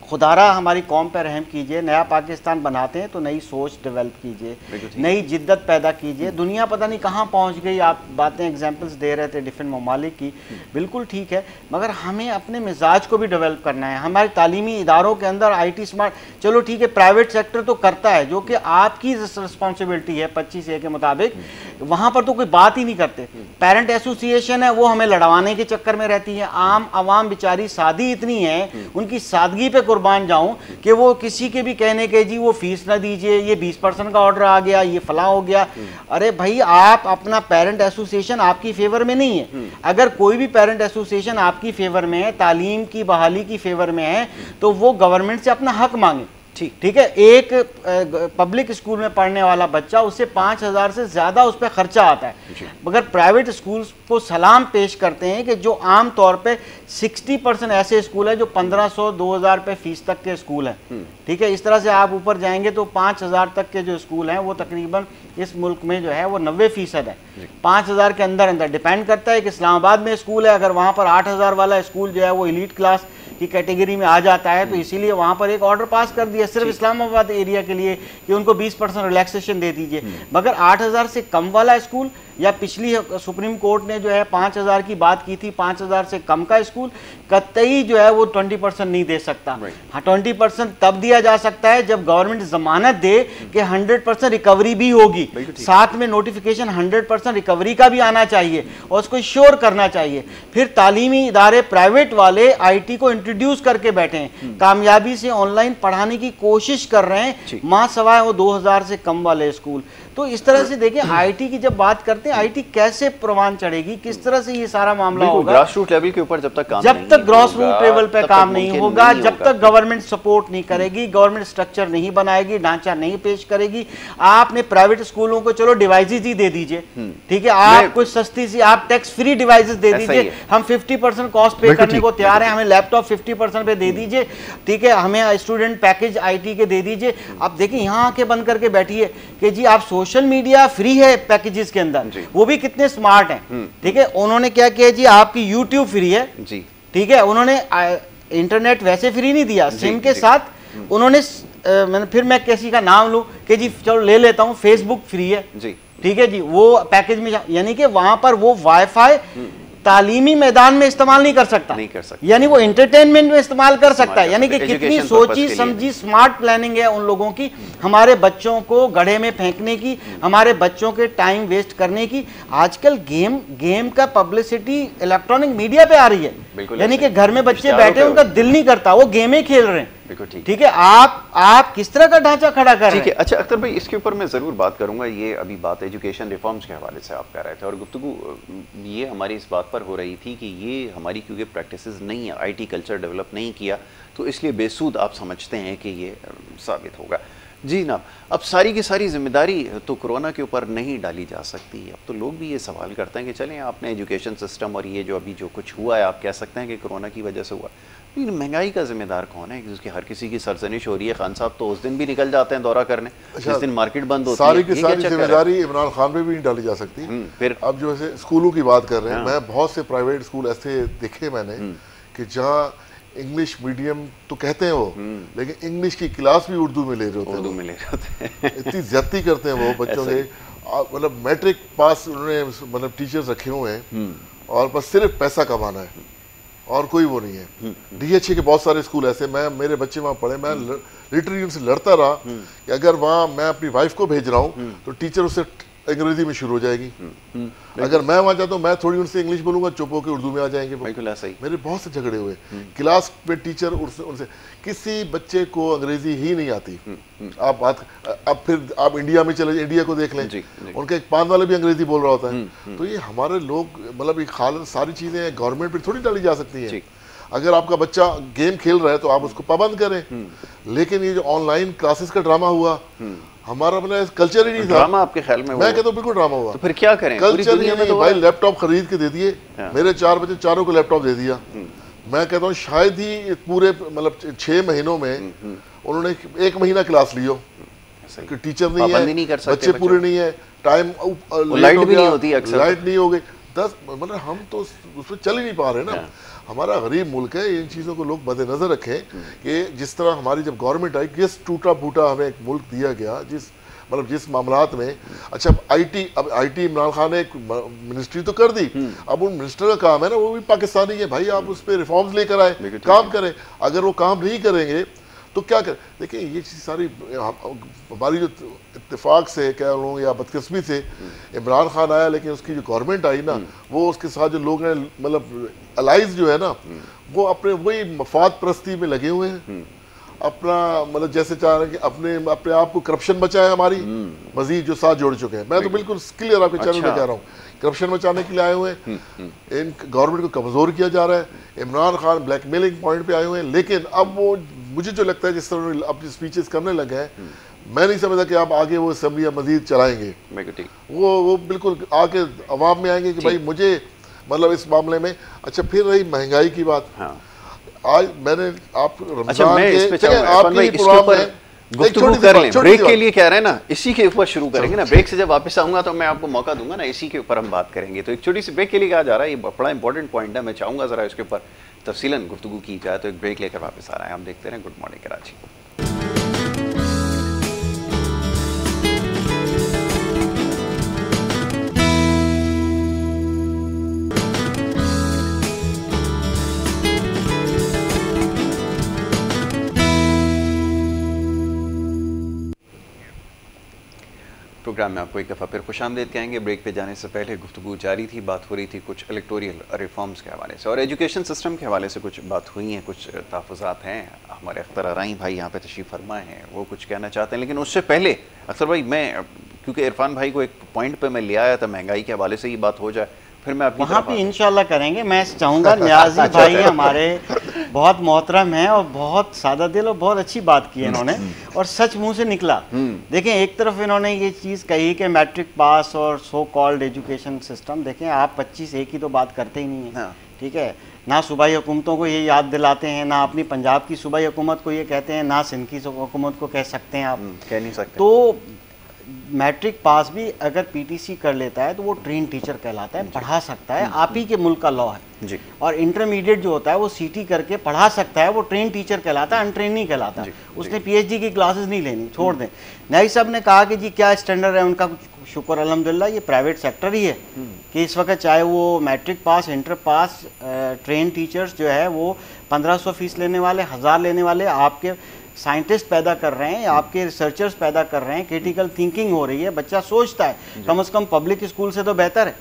खुदारा हमारी कौम पर रहम कीजिए, नया पाकिस्तान बनाते हैं तो नई सोच डेवलप कीजिए, नई जिद्दत पैदा कीजिए। दुनिया पता नहीं कहाँ पहुँच गई, आप बातें एग्जांपल्स दे रहे थे डिफरेंट ममालिक की, बिल्कुल ठीक है, मगर हमें अपने मिजाज को भी डेवलप करना है। हमारे तालीमी इदारों के अंदर IT स्मार्ट, चलो ठीक है प्राइवेट सेक्टर तो करता है, जो कि आपकी रिस्पॉन्सिबिलिटी है 25A के मुताबिक, वहाँ पर तो कोई बात ही नहीं करते। पेरेंट एसोसिएशन है वो हमें लड़वाने के चक्कर में रहती है। आम आवाम बेचारी सादी इतनी है, उनकी सादगी पे कुर्बान जाऊं कि वो किसी के भी कहने के जी वो फीस ना दीजिए, ये 20% का ऑर्डर आ गया, ये फला हो गया। अरे भाई, आप अपना पेरेंट एसोसिएशन आपकी फेवर में नहीं है। अगर कोई भी पेरेंट एसोसिएशन आपकी फेवर में है, तालीम की बहाली की फेवर में है, तो वो गवर्नमेंट से अपना हक मांगे। ठीक है, एक पब्लिक स्कूल में पढ़ने वाला बच्चा, उससे 5,000 से ज्यादा उस पर खर्चा आता है, मगर प्राइवेट स्कूल को सलाम पेश करते हैं कि जो आम तौर पे 60% ऐसे स्कूल है जो 1,500-2,000 रुपये फीस तक के स्कूल हैं। ठीक है, इस तरह से आप ऊपर जाएंगे तो 5,000 तक के जो स्कूल हैं वो तकरीबन इस मुल्क में जो है वो 90% है। 5,000 के अंदर अंदर डिपेंड करता है कि इस्लामाबाद में स्कूल है, अगर वहाँ पर 8,000 वाला स्कूल जो है वो एलीट क्लास की कैटेगरी में आ जाता है, तो इसीलिए वहाँ पर एक ऑर्डर पास कर दिया सिर्फ इस्लामाबाद एरिया के लिए कि उनको 20% रिलैक्सेशन दे दीजिए। मगर 8,000 से कम वाला स्कूल, या पिछली सुप्रीम कोर्ट ने जो है 5,000 की बात की थी, 5,000 से कम का स्कूल कतई जो है वो 20% नहीं दे सकता। हाँ, 20% तब दिया जा सकता है जब गवर्नमेंट जमानत दे कि 100% रिकवरी भी होगी, साथ में नोटिफिकेशन 100% रिकवरी का भी आना चाहिए और उसको श्योर करना चाहिए। फिर तालीमी इदारे प्राइवेट वाले IT को इंट्रोड्यूस करके बैठे हैं, कामयाबी से ऑनलाइन पढ़ाने की कोशिश कर रहे हैं, माँ सवाए वो 2,000 से कम वाले स्कूल। तो इस तरह से देखिए IT की जब बात करते हैं, IT कैसे प्रवान चढ़ेगी, किस तरह से ये सारा मामला होगा। ग्रास रूट लेवल के ऊपर जब तक ग्रॉस रूट लेवल पे काम नहीं होगा, जब तक गवर्नमेंट सपोर्ट नहीं करेगी, गवर्नमेंट स्ट्रक्चर नहीं बनाएगी, ढांचा नहीं पेश करेगी। आपने प्राइवेट स्कूलों को चलो डिवाइसेज ही दे दीजिए, ठीक है, आप कुछ सस्ती सी आप टैक्स फ्री डिवाइसेज दे दीजिए, हम 50% कॉस्ट पे करने को तैयार हैं, हमें लैपटॉप 50% पे दे दीजिए, ठीक है, हमें स्टूडेंट पैकेज IT के दे दीजिए। आप देखिए यहाँ आके बंद करके बैठिए कि जी आप सोशल मीडिया फ्री है पैकेजेस के अंदर, वो भी कितने स्मार्ट हैं। ठीक है, उन्होंने क्या किया जी, आपकी YouTube फ्री है जी, ठीक है, उन्होंने इंटरनेट वैसे फ्री नहीं दिया, सिम के साथ उन्होंने फिर मैं किसी का नाम लूं कि जी चलो ले लेता हूं, फेसबुक फ्री है जी, ठीक है जी, वो पैकेज में, यानी कि वहां पर वो वाईफाई तालीमी मैदान में इस्तेमाल नहीं कर सकता, यानी वो एंटरटेनमेंट में इस्तेमाल कर सकता है। यानी कि कितनी सोची समझी स्मार्ट प्लानिंग है उन लोगों की, हमारे बच्चों को गड्ढे में फेंकने की, हमारे बच्चों के टाइम वेस्ट करने की। आजकल गेम का पब्लिसिटी इलेक्ट्रॉनिक मीडिया पे आ रही है, यानी कि घर में बच्चे बैठे, उनका दिल नहीं करता, वो गेमें खेल रहे हैं। ठीक है, आप किस तरह का ढांचा खड़ा कर रहे हैं। अच्छा अख्तर भाई, इसके ऊपर मैं जरूर बात करूंगा। ये अभी बात एजुकेशन रिफॉर्म्स के हवाले से आप कह रहे थे, और गुफ्तगू ये हमारी इस बात पर हो रही थी कि ये हमारी क्योंकि प्रैक्टिसेस नहीं है, IT कल्चर डेवलप नहीं किया, तो इसलिए बेसूद आप समझते हैं कि ये साबित होगा। जी ना, अब सारी की सारी जिम्मेदारी तो कोरोना के ऊपर नहीं डाली जा सकती। अब तो लोग भी ये सवाल करते हैं कि चलें आपने एजुकेशन सिस्टम और ये जो अभी जो कुछ हुआ है, आप कह सकते हैं कि कोरोना की वजह से हुआ, लेकिन महंगाई का जिम्मेदार कौन है? जिसकी हर किसी की सरजनिश हो रही है। खान साहब तो उस दिन भी निकल जाते हैं दौरा करने, जिस दिन मार्केट बंद होती है। सारी की सारी जिम्मेदारी इमरान खान पे भी नहीं डाली जा सकती। फिर अब जो है स्कूलों की बात कर रहे हैं, मैं बहुत से प्राइवेट स्कूल ऐसे देखे मैंने कि जहाँ इंग्लिश मीडियम तो कहते हैं वो, लेकिन इंग्लिश की क्लास भी उर्दू में ले रहे होते हैं। इतनी ज्यादती करते हैं वो बच्चों के, मतलब मैट्रिक पास उन्होंने मतलब टीचर्स रखे हुए हैं और बस सिर्फ पैसा कमाना है और कोई वो नहीं है। DHA के बहुत सारे स्कूल ऐसे, मेरे बच्चे वहाँ पढ़े, मैं लिटरली उनसे लड़ता रहा कि अगर वहाँ मैं अपनी वाइफ को भेज रहा हूँ तो टीचर उससे अंग्रेजी में शुरू हो जाएगी। अगर मैं वहां जाता हूँ, मैं थोड़ी उनसे इंग्लिश बोलूंगा, चुप होकर उर्दू में आ जाएंगे। बिल्कुल ऐसा ही मेरे बहुत से झगड़े हुए। क्लास में टीचर उनसे किसी बच्चे को अंग्रेजी ही नहीं आती। आप बात, अब फिर आप इंडिया में चले, इंडिया को देख लें, उनका एक पान वाला भी अंग्रेजी बोल रहा होता है। तो ये हमारे लोग, मतलब एक हालत, सारी चीजें गवर्नमेंट पे थोड़ी डाली जा सकती है। अगर आपका बच्चा गेम खेल रहा है तो आप उसको पाबंद करें, लेकिन ये जो ऑनलाइन क्लासेस का ड्रामा हुआ, हमारा अपना कल्चर ही नहीं था। ड्रामा आपके ख्याल में? मैं कहता हूँ बिल्कुल ड्रामा हुआ। तो फिर क्या करें? कल्चर ही नहीं। भाई लैपटॉप खरीद के दे दिए, मेरे 4 बच्चे, चारों को लैपटॉप दे दिया। मैं कहता हूँ शायद ही पूरे मतलब 6 महीनों में उन्होंने 1 महीना क्लास लियो, टीचर नहीं है, बच्चे पूरे नहीं है, टाइम लाइट भी नहीं होती, लाइट नहीं हो गई, 10 मतलब हम तो उसमें चल ही नहीं पा रहे ना। हमारा गरीब मुल्क है, इन चीज़ों को लोग मद्देनजर रखें कि जिस तरह हमारी जब गवर्नमेंट आई, किस टूटा फूटा हमें एक मुल्क दिया गया, जिस मामलात में। अच्छा अब आईटी इमरान खान ने एक मिनिस्ट्री तो कर दी, अब उन मिनिस्टर का काम है ना, वो भी पाकिस्तानी है भाई, आप उस पर रिफॉर्म्स लेकर आए, काम करें। अगर वो काम नहीं करेंगे तो क्या करें? देखिए ये चीज़ सारी हमारी जो इत्तेफाक से कह लूँ या बदकिस्मती से इमरान खान आया, लेकिन उसकी जो गवर्नमेंट आई ना, वो उसके साथ जो लोग हैं, मतलब अलाइज जो है ना, वो अपने वही मफाद परस्ती में लगे हुए हैं। अपना मतलब जैसे चाह रहे हैं कि अपने आप को करप्शन बचाए, हमारी मजीद जो साथ जोड़ चुके हैं। मैं तो बिल्कुल क्लियर आपके चैनल में कह रहा हूँ, करप्शन बचाने के लिए आए हुए हैं। इन गवर्नमेंट को कमज़ोर किया जा रहा है। इमरान खान ब्लैकमेलिंग पॉइंट पे आए हुए हैं। लेकिन अब वो, मुझे जो लगता है जिस तरह अपनी स्पीचेस करने लगे हैं, मैं नहीं समझता कि आप आगे वो असेंबली मजीद चलाएंगे। वो बिल्कुल आके अवाम में आएंगे कि भाई मुझे मतलब इस मामले में। अच्छा, फिर रही महंगाई की बात। आज मैंने आप रमजान गुफ्तगू कर लें, ब्रेक के लिए कह रहे हैं ना, इसी के ऊपर शुरू करेंगे ना। ब्रेक से जब वापस आऊंगा तो मैं आपको मौका दूंगा ना, इसी के ऊपर हम बात करेंगे। तो एक छोटी सी ब्रेक के लिए कहा जा रहा है, ये बड़ा इंपॉर्टेंट पॉइंट है, मैं चाहूंगा जरा इसके ऊपर तफसीलन गुफ्तगू की जाए। तो एक ब्रेक लेकर वापस आ रहा है, हम देखते रहें गुड मॉर्निंग कराची। प्रोग्राम में आपको एक दफ़ा फिर खुशामदीद कहेंगे। ब्रेक पे जाने से पहले गुफ्तगू जारी थी, बात हो रही थी कुछ इलेक्टोरियल रिफॉर्म्स के हवाले से और एजुकेशन सिस्टम के हवाले से कुछ बात हुई हैं, कुछ तहफ़्फ़ुज़ात हैं। हमारे अख्तर आराई भाई यहाँ पे तशरीफ़ फरमाए हैं, वो कुछ कहना चाहते हैं। लेकिन उससे पहले अख्तर भाई, मैं क्योंकि इरफान भाई को एक पॉइंट पर मैं ले आया था, महंगाई के हवाले से ही बात हो जाए, फिर मैं वहाँ पे इंशाल्लाह करेंगे। मैं चाहूँगा न्याजी भाई हमारे बहुत मोहतरम हैं और बहुत सादा दिल और बहुत अच्छी बात की है इन्होंने, और सच मुंह से निकला। देखें, एक तरफ इन्होंने ये चीज़ कही कि मैट्रिक पास और सो कॉल्ड एजुकेशन सिस्टम, देखें आप 25 एक ही तो बात करते ही नहीं है, ठीक है ना। सूबाई हुकूमतों को ये याद दिलाते हैं, ना अपनी पंजाब की सूबाई हुकूमत को ये कहते हैं, ना सिंध की हुकूमत को कह सकते हैं, आप कह नहीं सकते। तो मैट्रिक पास भी अगर पीटीसी कर लेता है तो वो ट्रेन टीचर कहलाता है, पढ़ा सकता है, आप ही के मुल्क का लॉ है जी। और इंटरमीडिएट जो होता है वो सीटी करके पढ़ा सकता है, वो ट्रेन टीचर कहलाता है, अनट्रेन नहीं कहलाता। उसने पीएचडी की क्लासेस नहीं लेनी, छोड़ दें। न्याई साहब ने कहा कि जी क्या स्टैंडर्ड है उनका, शुक्र अल्हम्दुलिल्लाह ये प्राइवेट सेक्टर ही है कि इस वक्त चाहे वो matric pass, inter pass, train teachers जो है वो 1500 फीस लेने वाले, 1000 लेने वाले आपके साइंटिस्ट पैदा कर रहे हैं, आपके रिसर्चर्स पैदा कर रहे हैं, क्रिटिकल थिंकिंग हो रही है, बच्चा सोचता है, कम से कम पब्लिक स्कूल से तो बेहतर है।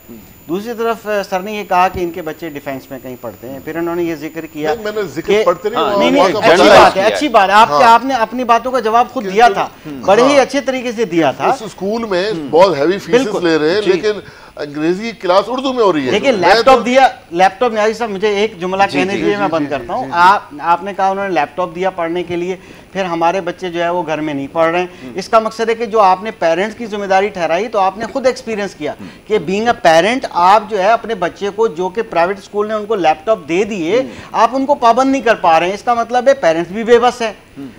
दूसरी तरफ सर ने ये कहा कि इनके बच्चे डिफेंस में कहीं पढ़ते हैं, फिर उन्होंने ये जिक्र किया, मैंने जिक्र पढ़ते नहीं, अच्छी बात है, अच्छी बात है। आपने अपनी बातों का जवाब खुद दिया था, बड़े ही अच्छे तरीके से दिया था। स्कूल में बहुत हैवी फीस ले रहे हैं, लेकिन अंग्रेजी क्लास उर्दू में हो रही है। देखिए लैपटॉप दिया, लैपटॉप न्याजी साहब मुझे एक जुमला कहने दीजिए, मैं बंद करता हूँ। आपने कहा उन्होंने लैपटॉप दिया पढ़ने के लिए, फिर हमारे बच्चे जो है वो घर में नहीं पढ़ रहे हैं। इसका मकसद है कि जो आपने पेरेंट्स की जिम्मेदारी ठहराई, तो आपने खुद एक्सपीरियंस किया कि बीइंग अ पेरेंट आप जो है अपने बच्चे को, जो कि प्राइवेट स्कूल ने उनको लैपटॉप दे दिए, आप उनको पाबंद नहीं कर पा रहे हैं। इसका मतलब है पेरेंट्स भी बेबस है।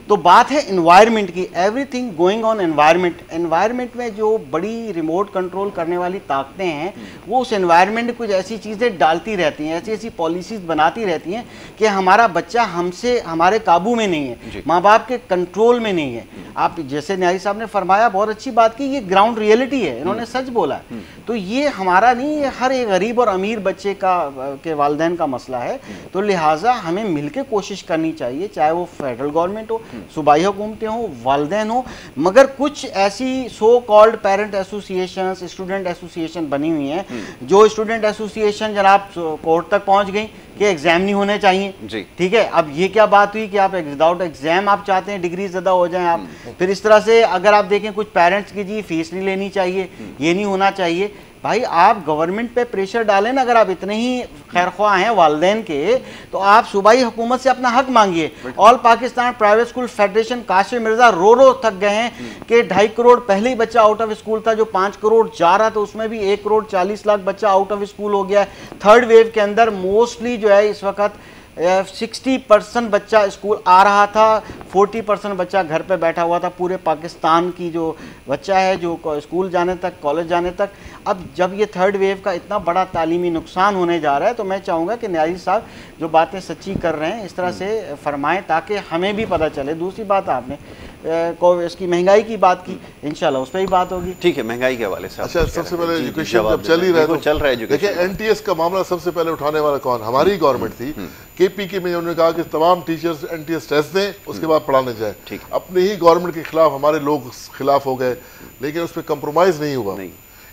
तो बात है एनवायरनमेंट की, everything going on environment. Environment में जो बड़ी रिमोट कंट्रोल करने वाली ताकतें हैं, वो उस एनवायरनमेंट में कुछ ऐसी चीज़ें डालती रहती हैं, ऐसी ऐसी पॉलिसीज बनाती रहती हैं कि हमारा बच्चा हमसे, हमारे काबू में नहीं है। माँ बाप आपके कंट्रोल में नहीं है। आप जैसे न्यारी साहब ने फरमाया, बहुत अच्छी बात की, ये ग्राउंड रियलिटी है, इन्होंने सच बोला। तो ये हमारा नहीं, ये हर एक गरीब और अमीर बच्चे के वालिदैन का मसला है। तो लिहाजा हमें मिलकर कोशिश करनी चाहिए, चाहे वो फेडरल गवर्नमेंट हो, सूबाई हुकूमतें हो, वालिदैन हो, मगर कुछ ऐसी so called parent association, student association बनी हुई हैं, जो स्टूडेंट एसोसिएशन जनाब कोर्ट तक पहुंच गई कि एग्जाम नहीं होने चाहिए। ठीक है, अब ये क्या बात हुई कि आप विदाउट एग्जाम आप चाहते हैं डिग्री ज़्यादा हो जाएं आप। फिर इस तरह से अगर आप देखें कुछ पेरेंट्स की जी फीस नहीं लेनी चाहिए, ये नहीं होना चाहिए। भाई आप गवर्नमेंट पे प्रेशर डालें ना, अगर आप इतने ही खैरख्वाह हैं वालिदैन के, तो आप सूबाई हुकूमत से अपना हक मांगिए। All Pakistan private school federation Kashif Mirza रो थक गए हैं कि 2.5 करोड़ पहले ही बच्चा आउट ऑफ स्कूल था, जो 5 करोड़ जा रहा था उसमें भी 1 करोड़ 40 लाख बच्चा आउट ऑफ स्कूल हो गया है। थर्ड वेव के अंदर मोस्टली जो है इस वक्त 60% बच्चा स्कूल आ रहा था, 40% बच्चा घर पे बैठा हुआ था। पूरे पाकिस्तान की जो बच्चा है जो स्कूल जाने तक, कॉलेज जाने तक, अब जब ये थर्ड वेव का इतना बड़ा तालीमी नुकसान होने जा रहा है, तो मैं चाहूँगा कि न्यारी साहब जो बातें सच्ची कर रहे हैं इस तरह से फरमाएं ताकि हमें भी पता चले। दूसरी बात आपने इसकी महंगाई की बात की, इंशाल्लाह उस पर ही बात होगी। ठीक है, महंगाई के हवाले से। अच्छा, सबसे पहले एजुकेशन जब चल ही रहा है तो चल रहा है। देखिए एनटीएस का मामला सबसे पहले उठाने वाला कौन? हमारी गवर्नमेंट थी। केपीके में उन्होंने कहा कि तमाम टीचर्स एनटीएस टेस्ट दें, उसके बाद पढ़ाने जाए। अपनी ही गवर्नमेंट के खिलाफ हमारे लोग खिलाफ हो गए, लेकिन उस पर कंप्रोमाइज नहीं हुआ।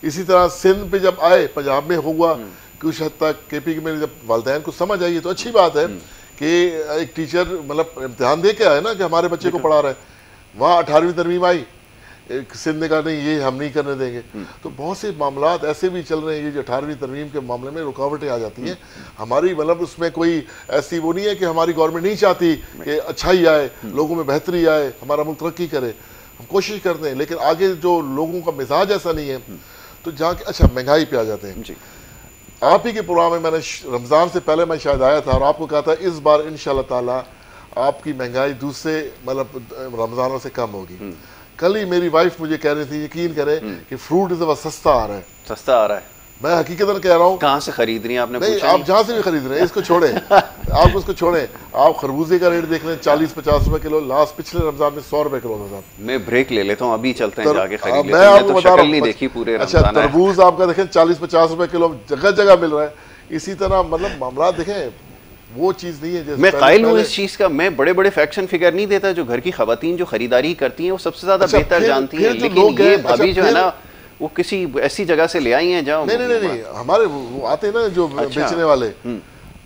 इसी तरह सिंध पे जब आए, पंजाब में हुआ कुछ हद तक। केपीके में जब वालिदैन को समझ आई तो अच्छी बात है कि एक टीचर मतलब इम्तिहान दे के आए ना कि हमारे बच्चे को पढ़ा रहा है। वहाँ 18वीं तरमीम आई, सिंध ने कहा नहीं ये हम नहीं करने देंगे। तो बहुत से मामलात ऐसे भी चल रहे हैं, ये जो 18वीं तरमीम के मामले में रुकावटें आ जाती हैं। हमारी मतलब उसमें कोई ऐसी वो नहीं है कि हमारी गवर्नमेंट नहीं चाहती कि अच्छाई आए, लोगों में बेहतरी आए, हमारा मुल्क तरक्की करे। हम कोशिश करते हैं, लेकिन आगे जो लोगों का मिजाज ऐसा नहीं है। तो जहाँ अच्छा महंगाई पे आ जाते हैं। आप ही के प्रोग्राम में मैंने रमज़ान से पहले मैं शायद आया था और आपको कहा था इस बार इंशाल्लाह ताला आपकी महंगाई दूसरे मतलब रमज़ानों से कम होगी। कल ही मेरी वाइफ मुझे कह रही थी, यकीन करें कि फ्रूट इस बार सस्ता आ रहा है। सस्ता आ रहा है, मैं हकीकतन कह रहा हूँ। कहाँ से खरीद रही हैं आपने? नहीं, आप जहाँ से भी खरीद रहे हैं इसको छोड़े आप उसको छोड़े। आप खरबूजे का रेट देख रहे हैं 40-50 रुपए किलो, लास्ट पिछले रमजान में 100 रुपए किलो था। मैं ब्रेक ले लेता हूँ, अभी चलते हैं जाके खरीद लेते हैं। मैं आपको बता रहा हूँ देखी पूरे अच्छा तरबूज आपका देखें 40-50 रुपए किलो जगह जगह मिल रहा है। इसी तरह मतलब मामला देखें, वो चीज़ नहीं है। मैं कायल हूँ इस चीज़ का। मैं बड़े बड़े फैक्शन फिगर नहीं देता। जो घर की खवातीन जो खरीदारी करती हैं वो सबसे ज़्यादा बेहतर जानती हैं। लेकिन ये भाभी जो है ना, वो किसी ऐसी जगह से ले आई हैं जहाँ नहीं हमारे वो आते हैं ना जो बेचने वाले।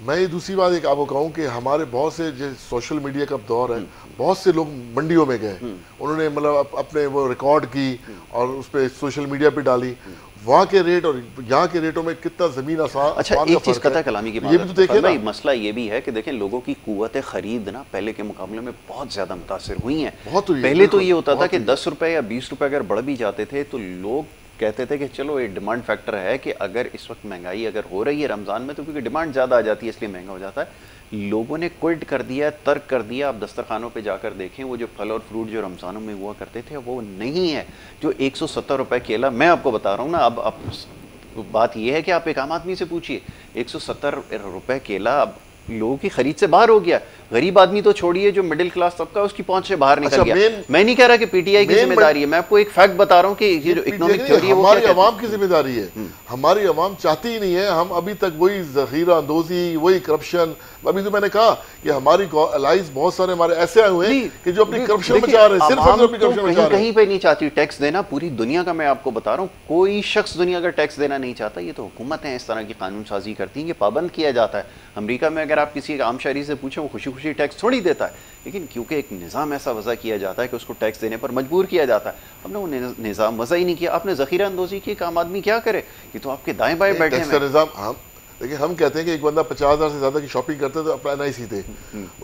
मैं ये दूसरी बात एक आपको कहूँ कि हमारे बहुत से जो सोशल मीडिया का दौर है, बहुत से लोग मंडियों में गए, उन्होंने मतलब अपने वो रिकॉर्ड की और उस पर सोशल मीडिया पे डाली। वहाँ के रेट और यहाँ के रेटों में कितना जमीन आसान। अच्छा, एक चीज़ कता कलामी की बात, ये भी तो देखिए ना, मसला ये भी है कि देखें लोगों की कुव्वत खरीद ना पहले के मुकाबले में बहुत ज़्यादा मुतासिर हुई है। पहले तो ये होता था कि 10 रुपये या 20 रुपये अगर बढ़ भी जाते थे तो लोग कहते थे कि चलो ये डिमांड फैक्टर है कि अगर इस वक्त महंगाई अगर हो रही है रमज़ान में तो क्योंकि डिमांड ज़्यादा आ जाती है इसलिए महंगा हो जाता है। लोगों ने क्विट कर दिया, तर्क कर दिया। आप दस्तरखानों पे जाकर देखें, वो जो फल और फ्रूट जो रमज़ानों में हुआ करते थे वो नहीं है। जो 170 रुपये केला, मैं आपको बता रहा हूँ ना, अब बात ये है कि आप एक आम आदमी से पूछिए, 170 रुपये केला अब लोगों की खरीद से बाहर हो गया। गरीब आदमी तो छोड़िए, जो मिडिल क्लास तबका उसकी पहुंच से बाहर निकल गया। मैं नहीं कह रहा कि पीटीआई की जिम्मेदारी है, मैं आपको एक फैक्ट बता रहा हूं कि ये जो इकोनॉमिक थ्योरी है वो हमारी आवाम की जिम्मेदारी है। हमारी आवाम चाहती ही नहीं है। हम अभी तक वही जखीरा अंदोजी, वही करप्शन। अभी तो मैंने कहा कि हमारी एलाइज बहुत सारे हमारे ऐसे आए हुए हैं कि जो अपनी करप्शन बचा रहे हैं, सिर्फ अपनी करप्शन बचा रहे हैं। कहीं पे नहीं चाहती टैक्स देना, पूरी दुनिया का मैं आपको बता रहा हूँ, कोई शख्स दुनिया का टैक्स देना नहीं चाहता। ये तो हुकूमतें इस तरह की कानून साजी करती हैं कि पाबंद किया जाता है। अमेरिका में अगर आप किसी आम शहरी से पूछें, वो खुशी खुशी टैक्स थोड़ी देता है, लेकिन क्योंकि एक निज़ाम ऐसा वज़ा किया जाता है कि उसको टैक्स देने पर मजबूर किया जाता है। हमने वो निज़ाम वज़ा ही नहीं किया। आपने ज़ख़ीरा अंदोज़ी की, एक आम आदमी क्या करे? ये तो आपके दाएं बाएं बैठे हैं निज़ाम। हम देखिए, हम कहते हैं कि एक बंदा 50,000 से ज़्यादा की शॉपिंग करते तो अपना NIC थे।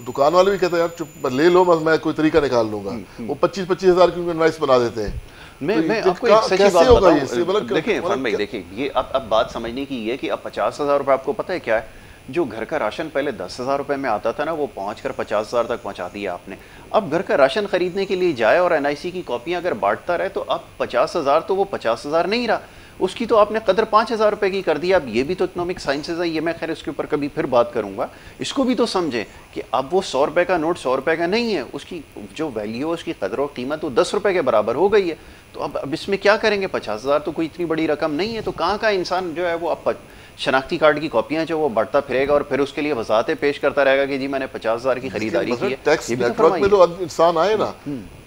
दुकान वाले भी कहते हैं यार चुप ले लो, मैं कोई तरीका निकाल लूँगा। वो 25-25 हज़ार की इनवाइस बना देते हैं। मैं आपको एक सच्ची बात बताऊं, देखिए फरमान भाई, देखिए ये अब बात समझने की ये कि अब 50,000 रुपये आपको पता है क्या है? जो घर का राशन पहले 10,000 रुपये में आता था ना, वो पहुंचकर 50,000 तक पहुंचा दिया आपने। अब घर का राशन खरीदने के लिए जाए और NIC की कॉपियां अगर बांटता रहे तो अब 50,000 तो वो 50,000 नहीं रहा, उसकी तो आपने कदर 5,000 रुपए की कर दी। अब ये भी तो इकोनॉमिक साइंसेज है, ये मैं खैर इसके ऊपर कभी फिर बात करूंगा। इसको भी तो समझें कि अब वो 100 रुपए का नोट 100 रुपए का नहीं है, उसकी जो वैल्यू है, उसकी कदर और कीमत वो 10 रुपए के बराबर हो गई है। तो अब इसमें क्या करेंगे? 50,000 तो कोई इतनी बड़ी रकम नहीं है। तो कहाँ का इंसान जो है वो अब शनाख्ती कार्ड की कॉपियां जो वो बढ़ता फिरेगा और फिर उसके लिए वजाहतें पेश करता रहेगा कि जी मैंने 50,000 की खरीदारी की है। टैक्स नेटवर्क में तो इंसान आए ना,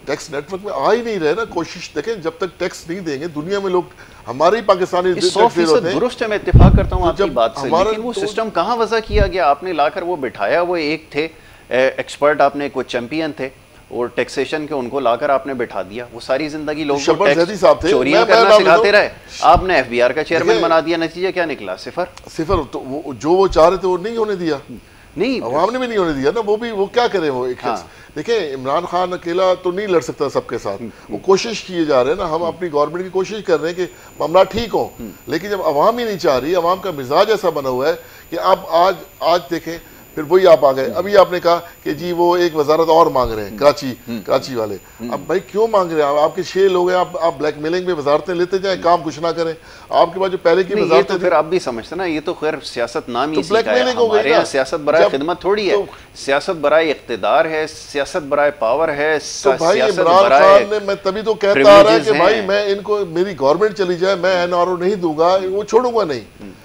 टैक्स नेटवर्क में आ ही नहीं रहे ना। कोशिश देखें, जब तक टैक्स नहीं देंगे दुनिया में लोग हमारे ही पाकिस्तानी 100% दुरुस्त है, मैं इत्तेफाक करता हूँ आपकी बात से, लेकिन वो सिस्टम कहाँ वजह किया गया? आपने लाकर वो बिठाया, वो एक थे एक्सपर्ट, आपने कुछ चैंपियन थे और टैक्सेशन के, उनको लाकर आपने बैठा दिया। वो सारी जिंदगी लोग चोरियां करना सिखाते रहे, आपने FBR का चेयरमैन बना दिया। नतीजा क्या निकला? सिफर। तो वो जो वो चाह रहे थे वो नहीं होने दिया, नहीं अवाम ने भी नहीं होने दिया ना। वो क्या करें? वो एक देखिए, इमरान खान अकेला तो नहीं लड़ सकता सबके साथ। वो कोशिश किए जा रहे हैं ना, हम अपनी गवर्नमेंट की कोशिश कर रहे हैं कि मामला ठीक हो, लेकिन जब अवाम ही नहीं चाह रही, अवाम का मिजाज ऐसा बना हुआ है कि अब आज देखें, फिर वही आप आ गए। अभी आपने कहा कि जी वो एक वजारत और मांग रहे हैं, कराची वाले। अब भाई क्यों मांग रहे हैं? आपके 6 लोग हैं, आप ब्लैकमेलिंग में वजारतें लेते जाए, काम कुछ ना करें। आपके पास जो पहले की वजारतें, तो फिर आप भी समझते ना, ये तो खैर सियासत नाम ही ब्लैकमेलिंग हो गई ना। सियासत बराए खिदमत थोड़ी है, सियासत बराए इख्तिदार है, सियासत बराए पावर है। तो भाई इमरान खान ने, मैं तभी तो कहता आ रहा है कि भाई मैं इनको, मेरी गवर्नमेंट चली जाए, मैं NRO नहीं दूंगा, वो छोड़ूंगा नहीं।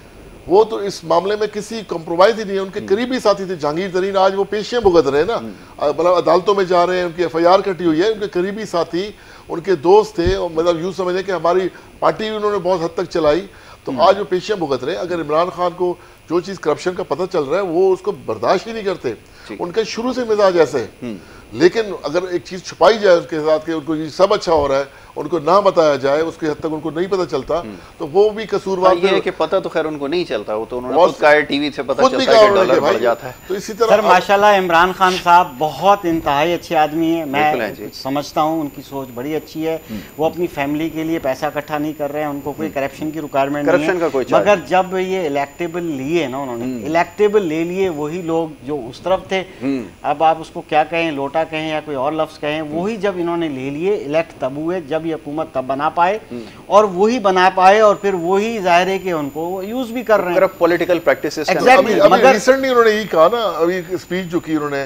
वो तो इस मामले में किसी कॉम्प्रोमाइज ही नहीं है। उनके करीबी साथी थे जहांगीर तरीन, आज वो पेशियां भुगत रहे हैं ना, मतलब अदालतों में जा रहे हैं, उनकी FIR कटी हुई है। उनके करीबी साथी, उनके दोस्त थे, और मतलब यूँ समझे कि हमारी पार्टी भी उन्होंने बहुत हद तक चलाई, तो आज वो पेशियां भुगत रहे हैं। अगर इमरान खान को जो चीज़ करप्शन का पता चल रहा है वो उसको बर्दाश्त ही नहीं करते। उनका शुरू से मिजाज ऐसे है, लेकिन अगर एक चीज़ छुपाई जाए उसके साथ कि उनको ये सब अच्छा हो रहा है, उनको ना बताया जाए, उसके हद तक उनको नहीं पता चलता, तो वो भी कसूरवार है कि पता तो खैर उनको नहीं चलता, वो तो उन्होंने खुद कहा टीवी से पता चलता है कि डॉलर बढ़ जाता है। तो इसी तरह सर माशाल्लाह इमरान खान साहब बहुत इंतहाई अच्छे आदमी हैं, मैं समझता हूँ उनकी सोच बड़ी अच्छी है। वो अपनी फैमिली के लिए पैसा इकट्ठा नहीं कर रहे हैं, उनको कोई करप्शन की रिक्वायरमेंट नहीं है। मगर जब ये इलेक्टेबल लिए ना, उन्होंने इलेक्टेबल ले लिए, वही लोग जो उस तरफ थे, अब आप उसको क्या कहें, लोटा कहें या कोई और लफ्ज़ कहें, वही जब इन्होंने ले लिए, इलेक्ट तब हुए जब ये हुकूमत तब बना पाए, और वही बना पाए, और फिर वही जाहिर है कि उनको यूज भी कर रहे हैं पॉलिटिकल प्रैक्टिसेस। एग्जैक्टली। मगर रिसेंटली उन्होंने यही कहा ना, अभी स्पीच जो की उन्होंने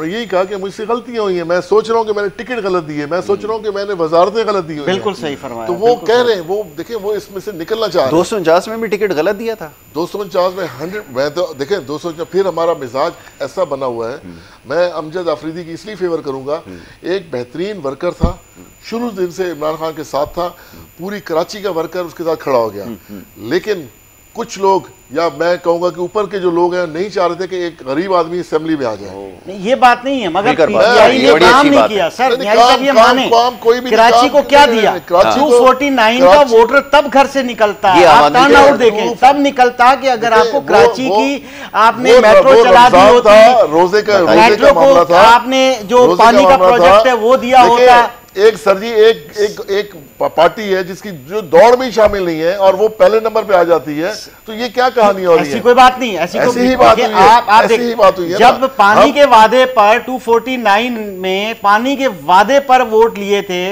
यही कहा कि मुझसे गलतियां हुई हैं, मैं सोच रहा हूँ कि मैंने टिकट गलत दी है, मैं सोच रहा हूँ कि मैंने वजारतें गलत दी हुई हैं। बिल्कुल सही फरमाया। तो वो कह रहे हैं, वो देखिए वो इसमें से निकलना चाह रहे हैं। 249 में भी टिकट गलत दिया था, 249 में 100, मैं तो देखें 250। फिर हमारा मिजाज ऐसा बना हुआ है, मैं अमजद आफरीदी की इसलिए फेवर करूंगा। एक बेहतरीन वर्कर था, शुरू दिन से इमरान खान के साथ था, पूरी कराची का वर्कर उसके साथ खड़ा हो गया। लेकिन कुछ लोग, या मैं कहूंगा कि ऊपर के जो लोग हैं, नहीं चाह रहे थे कि एक गरीब आदमी असेंबली में आ जाए। ये बात नहीं है, मगर पीटीआई ने काम नहीं किया सर। ये माने कराची को क्या दिया? 249 का वोटर तब घर से निकलता है, आप टर्न आउट देखें, तब निकलता कि अगर आपको कराची की आपने मेट्रो चला दी होती, रोजे का मेट्रो को आपने जो पानी का प्रोजेक्ट है वो दिया होता। एक सर जी, एक पार्टी है जिसकी जो दौड़ में शामिल नहीं है और वो पहले नंबर पे आ जाती है, तो ये क्या कहानी हो रही है? ऐसी कोई बात नहीं, ऐसी ही बात हुई है। जब पानी के वादे पर 249 में पानी के वादे पर वोट लिए थे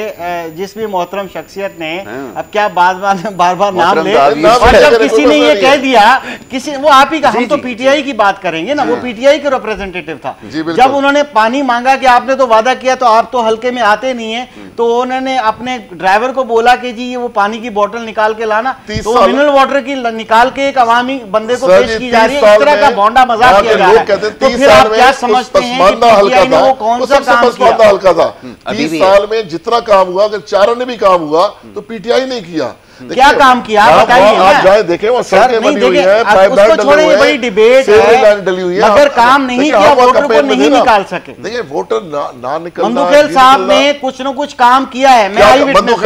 जिस भी मोहतरम शख्सियत ने, अब क्या बार बार नाम ले, और जब किसी ने ये कह दिया, किसी वो आप ही का, हम तो पीटीआई की बात करेंगे ना, वो पीटीआई के रिप्रेजेंटेटिव था, जब उन्होंने पानी मांगा कि आपने तो वादा किया तो आप तो हल्के में आते नहीं है, तो उन्होंने अपने ड्राइवर को बोला कि जी ये वो पानी की बोतल निकाल के लाना, तो मिनरल वाटर की निकाल के एक अवामी बंदे को पेश की जा रही है। इस तरह का बोंडा मजाक किया जा रहा है। तो फिर आप क्या समझते हैं कि पीटीआई ने वो कौन सा काम किया? हल्का था 30 साल में जितना काम हुआ, अगर चारों ने भी काम हुआ तो पीटीआई ने किया। क्या काम किया बताइए? आप जाए देखें, वो सड़कें बनी हुई हैं, उसको छोड़े, ये बड़ी डिबेट है, मगर काम नहीं किया, वोटर को नहीं निकाल सके। देखिए वोटर ना निकलना, मंदुखेल साहब ने कुछ न कुछ काम किया है, मैं आई विटनेस।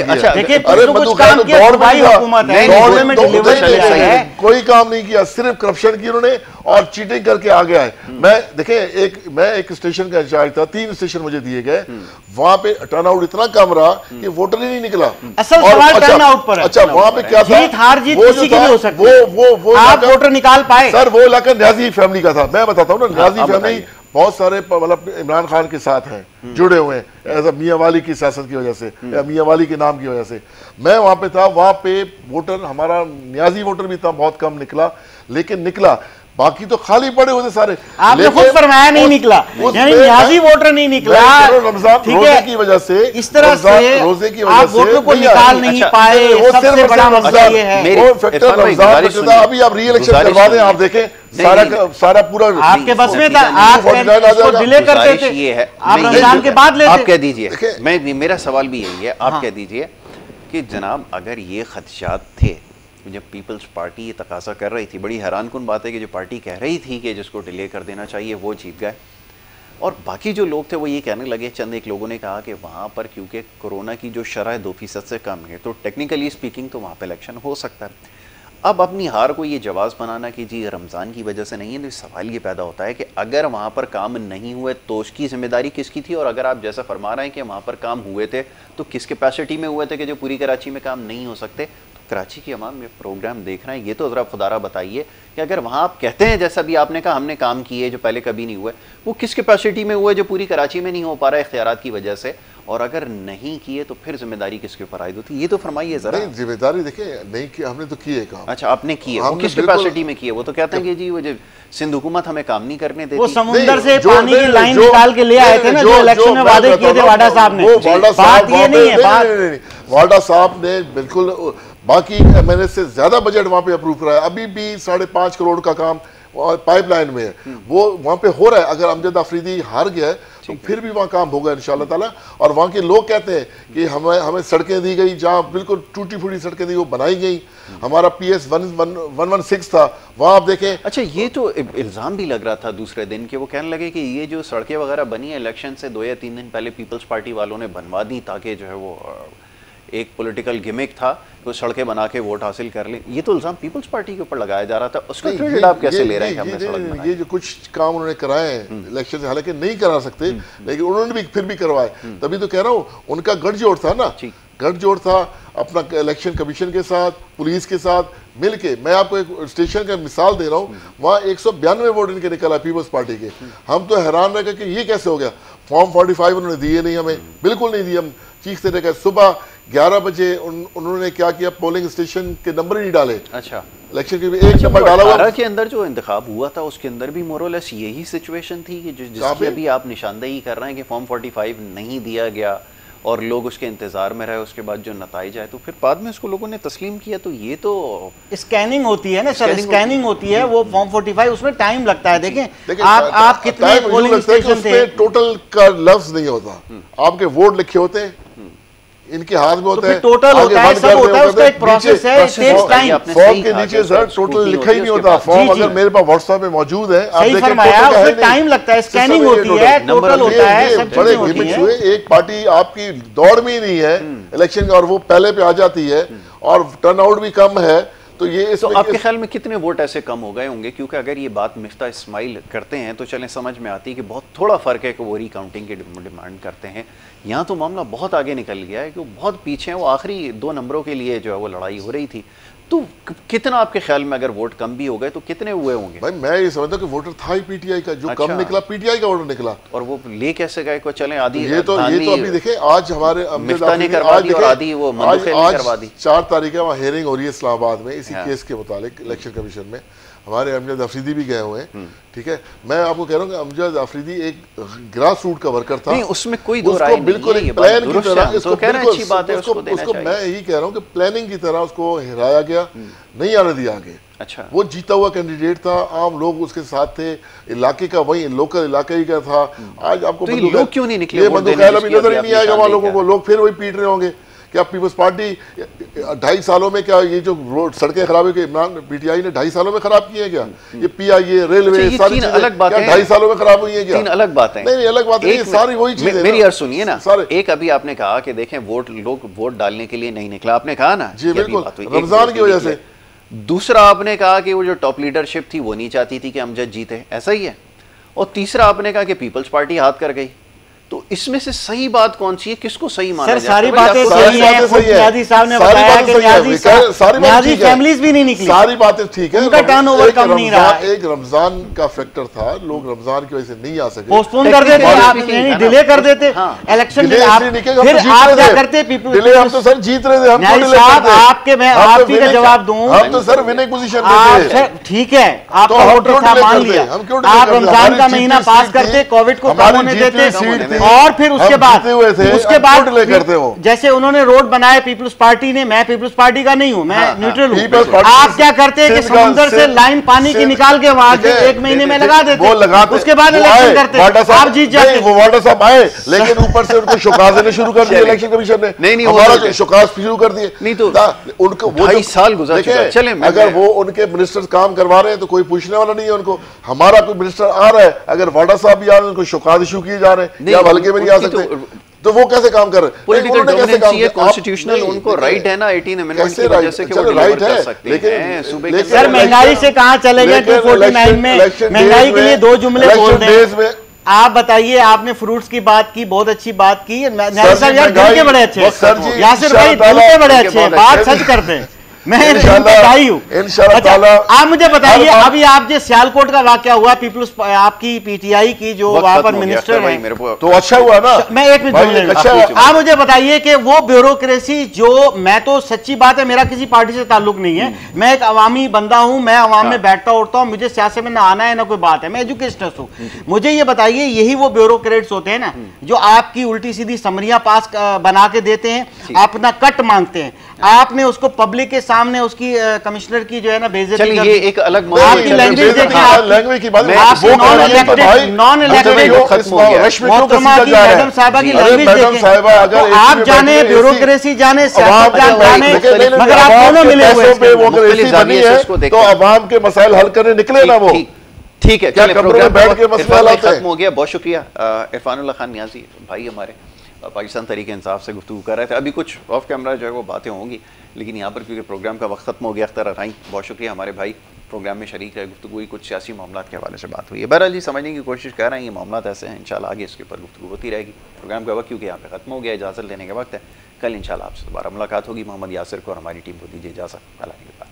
अच्छा देखिए कुछ न कुछ काम किया, भाई हुकूमत है, कोई काम नहीं किया, सिर्फ करप्शन की उन्होंने और चीटिंग करके आ गया है। मैं एक स्टेशन का इंचार्ज था, 3 स्टेशन मुझे दिए गए, वहां पे टर्नआउट इतना कम रहा कि वोटर ही नहीं निकला। असल सवाल टर्नआउट पर है। अच्छा वहां पे क्या था? जीत हार जीत किसी की भी हो सकती है, वो आप वोटर निकाल पाए? सर वो इलाका न्याजी फैमिली का था, मैं बताता हूँ ना, न्याजी फैमिली बहुत सारे मतलब इमरान खान के साथ हैं, जुड़े हुए हैं एज मियाँ वाली की सियासत की वजह से या मियाँ वाली के नाम की वजह से। मैं वहाँ पे था, वहाँ पे वोटर हमारा न्याजी वोटर भी था, बहुत कम निकला, लेकिन निकला, बाकी तो खाली पड़े हुए थे सारे। आपने खुद फरमाया नहीं निकला, यानी न्याजी वोटर नहीं निकला, रमजान रोजे की वजह से, इस तरह से रोजे की आप वोटरों को निकाल नहीं पाए, सबसे बड़ा मसला ये है। वो फैक्टर रमजान में था। अभी आप री इलेक्शन करवा दें, आप देखें सारा पूरा आपके बस में था, आप इसको डिले करते थे, ये है आप रमजान के बाद लेते। आप कह दीजिए, मेरा सवाल भी यही है, आप कह दीजिए कि जनाब अगर ये खदशात थे जब पीपल्स पार्टी ये तकाजा कर रही थी, बड़ी हैरानकुन बात है कि जो पार्टी कह रही थी कि जिसको डिले कर देना चाहिए वो जीत गए, और बाकी जो लोग थे वो ये कहने लगे, चंद एक लोगों ने कहा कि वहाँ पर क्योंकि कोरोना की जो शरह 2% से कम है तो टेक्निकली स्पीकिंग तो वहाँ पे इलेक्शन हो सकता है। अब अपनी हार को ये जवाब बनाना कि जी रमज़ान की वजह से नहीं है, तो सवाल ये पैदा होता है कि अगर वहाँ पर काम नहीं हुए तो उसकी जिम्मेदारी किसकी थी, और अगर आप जैसा फरमा रहे हैं कि वहाँ पर काम हुए थे तो किस कैपेसिटी में हुए थे कि जो पूरी कराची में काम नहीं हो सकते। कराची की अवाम ये प्रोग्राम देख रहे हैं, ये तो ज़रा खुदारा बताइए कि अगर वहाँ आप कहते हैं जैसा भी आपने कहा हमने काम किए जो पहले कभी नहीं हुए, वो किस कैपेसिटी में हुए जो पूरी कराची में नहीं हो पा रहा है इख्तियारात की वजह से, और अगर नहीं किए तो फिर जिम्मेदारी किसके ऊपर आयद होती है, ये तो फरमाइए ज़रा। नहीं, जिम्मेदारी देखिए नहीं की, हमने तो किए काम। अच्छा, आपने किए, वो किस कैपेसिटी में किए? वो तो कहते हैं कि जी वो जो सिंध हुकूमत हमें काम नहीं करने देती, वो समुंदर से पानी की लाइन निकाल के ले आए थे ना, जो इलेक्शन में वादे किए थे वाडा साहब ने। बात ये नहीं है, बात वाडा साहब ने बिल्कुल बाकी एमएनए से ज्यादा बजट वहाँ पे अप्रूव कराया। अभी भी 5.5 करोड़ का काम पाइपलाइन में है, वो वहाँ पे हो रहा है। अगर अमजद आफरीदी हार गया है तो फिर भी वहाँ काम होगा इंशाल्लाह ताला। और वहाँ के लोग कहते हैं कि हमें सड़कें दी गई, जहाँ बिल्कुल टूटी फूटी सड़कें दी वो बनाई गई। हमारा PS 116 था, वहाँ आप देखें। अच्छा, ये तो इल्ज़ाम भी लग रहा था दूसरे दिन कि वो कहने लगे कि ये जो सड़कें वगैरह बनी है इलेक्शन से 2 या 3 दिन पहले पीपल्स पार्टी वालों ने बनवा दी ताकि जो है वो एक पॉलिटिकल गिमिक था, वो सड़कें बना के वोट हासिल कर लें। ये तो इल्ज़ाम पीपल्स पार्टी के ऊपर लगाया जा रहा था, उसका क्रेडिट आप कैसे ले रहे हैं कि हमने सड़क बनाई? ये जो कुछ काम उन्होंने कराए हैं इलेक्शन से, हालांकि नहीं करा सकते लेकिन उन्होंने भी फिर भी करवाए। तभी तो कह रहा हूँ उनका गठजोड़ था ना, गठजोड़ था अपना इलेक्शन कमीशन के साथ, पुलिस के साथ मिल के। मैं आपको एक स्टेशन का मिसाल दे रहा हूँ, वहाँ 192 वोट इनके निकला पीपल्स पार्टी के। हम तो हैरान रह गए कि ये कैसे हो गया। फॉर्म 45 उन्होंने दिए नहीं, हमें बिल्कुल नहीं दिए। हम चीखते रह गए। सुबह 11 बजे उन्होंने क्या किया, पोलिंग स्टेशन के नंबर ही नहीं डाले। अच्छा, इलेक्शन के भी एक नंबर डाला हुआ के अंदर जो इंतखाब हुआ था उसके अंदर भी मोरलेस यही सिचुएशन थी कि जिसकी अभी आप निशानदेही कर रहे हैं कि फॉर्म 45 नहीं दिया गया और लोग उसके इंतजार में रहे, उसके बाद जो नताइज आए तो फिर बाद में उसको लोगों ने तस्लीम किया। तो ये तो स्कैनिंग होती है ना सर, स्कैनिंग होती है, वो फॉर्म 45 उसमें टाइम लगता है। देखें आप कितने पोलिंग स्टेशन थे, टोटल का लफ्ज नहीं होता, आपके वोट लिखे होते हैं, इनके हाथ में होता है, टोटल होता है, सब होता है, उसका एक प्रोसेस है, इट टेक्स टाइम। फॉर्म के नीचे सर टोटल लिखा ही नहीं होता। फॉर्म अगर मेरे पास व्हाट्सएप में मौजूद है, आप देखें उसमें टाइम लगता है, स्कैनिंग होती है, टोटल होता है, सब बड़े गिमिक्स हुए। एक पार्टी आपकी दौड़ में ही नहीं है इलेक्शन का और वो पहले पे आ जाती है और टर्नआउट भी कम है। तो ये तो आपके ख्याल में कितने वोट ऐसे कम हो गए होंगे? क्योंकि अगर ये बात मिफ्ता इस्माइल करते हैं तो चलें समझ में आती है कि बहुत थोड़ा फ़र्क है कि वो रिकाउंटिंग की डिमांड करते हैं। यहाँ तो मामला बहुत आगे निकल गया है कि वो बहुत पीछे हैं, वो आखिरी 2 नंबरों के लिए जो है वो लड़ाई हो रही थी। तो कितना आपके ख्याल में अगर वोट कम भी हो गए तो कितने हुए होंगे? भाई मैं ये समझता हूँ कि वोटर था ही पीटीआई का, जो कम निकला पीटीआई का वोटर निकला। और वो ले कैसे गए को चले आदि ये तो अभी देखें आज हमारे मिफ्ता ने करवा दी और आदि वो मंदुखेल ने करवा दी। 4 तारीख है वहाँ हेयरिंग हो रही है इस्लामाबाद में इसी केस के मुतालिक इलेक्शन कमीशन में। हमारे अमजद अफरीदी भी गए हुए हैं, ठीक है। मैं आपको कह रहा हूँ कि अमजद अफरीदी एक ग्रास रूट का वर्कर था। नहीं, उसमें कोई दो राय नहीं है, बिल्कुल एक प्लान की तरह उसको मैं यही कह रहा हूँ कि प्लानिंग की तरह उसको हिराया गया, नहीं आने दिया आगे। अच्छा, वो जीता हुआ कैंडिडेट था, आम लोग उसके साथ थे, इलाके का वही लोकल इलाके ही का था। आज आपको लोग क्यों नहीं निकले? बंदूकैल अभी नजर ही नहीं आएगा वहाँ लोगों को, लोग फिर वही पीट रहे होंगे। क्या पीपल्स पार्टी 2.5 सालों में, क्या ये जो रोड सड़कें खराब है इमरान पीटीआई ने 2.5 सालों में खराब की है क्या? ये PIA रेलवे सारी अलग बात है, 2.5 सालों में खराब हुई है क्या? 3 अलग बातें। नहीं अलग बात है, सारी वही चीजें। मेरी अर्ज सुनिए ना, एक अभी आपने कहा कि देखें लोग वोट डालने के लिए नहीं निकला, आपने कहा ना जी बिल्कुल रमजान की वजह से। दूसरा आपने कहा कि वो जो टॉप लीडरशिप थी वो नहीं चाहती थी कि अमजद जीते, ऐसा ही है। और तीसरा आपने कहा कि पीपल्स पार्टी हाथ कर गई। तो इसमें से सही बात कौन सी है, किसको सही माना जाता है? सारी बातें सही हैं। नियाज़ी साहब ने बताया कि नियाज़ी फैमिलीज भी नहीं निकली, सारी बातें ठीक है, उनका टर्नओवर कम नहीं रहा। एक रमजान का फैक्टर था, लोग रमजान की वजह से नहीं आ सके, पोस्टपोन कर देते, आप डिले कर देते इलेक्शन, फिर आप क्या करते? पीपल हम तो सर जीत रहे थे, हम आपके मैं आप ही का जवाब दूं, हम तो सर विनिंग पोजीशन में थे। ठीक है, आपका वोटर था, मान लिया, आप रमजान का महीना पास करते, कोविड को कम होने देते, और फिर उसके बाद जैसे उन्होंने रोड बनाए पीपल्स पार्टी ने, मैं पीपल्स पार्टी का नहीं हूं, मैं न्यूट्रल हूं, आप क्या करते कि समुद्र से लाइन पानी की निकाल के वहां से 1 महीने में लगा देते, उसके बाद इलेक्शन करते, आप जीत जाते। वो वाडा साहब आए, लेकिन ऊपर से उनको शुकाज देने शुरू कर दिए इलेक्शन कमीशन ने, नहीं हमारा शुकाज शुरू कर दिए। नहीं तो उनको 2.5 साल गुजर चुका है। चले, अगर वो उनके मिनिस्टर्स काम करवा रहे हैं तो कोई पूछने वाला नहीं है उनको। हमारा कोई मिनिस्टर आ रहा है, अगर वाडा साहब भी आ रहे हैं, उनको शुकाज इशू किए जा रहे हैं, या हल्के में नहीं आ सकते, तो वो कैसे काम कर रहे हैं? पॉलिटिकल डोमिनेंस ये कॉन्स्टिट्यूशनल, उनको राइट है ना 18 अमेंडमेंट की वजह से कि वो डिलीवर कर सकते हैं सूबे के। सर महंगाई से कहां चले गए 249 में? महंगाई के लिए 2 जुमले बोल दें। आप बताइए, आपने फ्रूट्स की बात की, बहुत अच्छी बात की, यार दिल के बड़े अच्छे, यासिर भाई दिल के बड़े अच्छे, बात सच करते हैं, मैं भाई हूँ। अच्छा, आप मुझे बताइए, अभी आप जो सियालकोट का वाकया हुआ, पीपल्स आपकी पीटीआई की जो वहां पर मिनिस्टर है, तो अच्छा हुआ ना। मैं एक मिनट, आप मुझे बताइए कि वो ब्यूरोक्रेसी जो, मैं तो सच्ची बात है मेरा किसी पार्टी से ताल्लुक नहीं है, मैं एक अवामी बंदा हूं, मैं अवाम में बैठता उठता हूं, मुझे सियासत में ना आना है ना कोई बात है, मैं एजुकेशनिस्ट हूं। मुझे ये बताइए, यही वो ब्यूरोक्रेट्स होते हैं ना जो आपकी उल्टी सीधी समरियां पास बना के देते हैं, अपना कट मांगते हैं, आपने उसको पब्लिक के सामने उसकी कमिश्नर की जो है ना बेइज्जती, चलिए ये एक अलग आपकी लैंग्वेज देखिए, लैंग्वेज की बात, नॉन इलेक्टेड मैडम साहबा की लैंग्वेज देखें, आप जाने ब्यूरोक्रेसी जाने सियासत जाने, मगर आप दोनों मिले हुए हैं, तो अवाम के मसाइल हल करने निकले ना वो। ठीक है, क्या प्रोग्राम बैठ के मसला खत्म हो गया। बहुत शुक्रिया इरफानुल्लाह खान नियाज़ी भाई, हमारे पाकिस्तान तहरीक इंसाफ से गुफ्तगू कर रहे थे। अभी कुछ ऑफ कैमरा जो है वो बातें होंगी, लेकिन यहाँ पर क्योंकि प्रोग्राम का वक्त खत्म हो गया, अख्तर राई बहुत शुक्रिया, हमारे भाई प्रोग्राम में शरीक रहे, गुफ्तगू हुई, कुछ सियासी मामलात के हवाले से बात हुई है। बहरहाल जी समझने की कोशिश कर रहे हैं, ये मामलात ऐसे हैं, इंशाल्लाह आगे इसके ऊपर गुफ्तगू होती रहेगी। प्रोग्राम का वक्त क्योंकि यहाँ पे खत्म हो गया, इजाज़त लेने का वक्त है, कल इंशाल्लाह आपसे दोबारा मुलाकात होगी। मोहम्मद यासिर को और हमारी टीम को दीजिए इजाज़त। अल्लाह।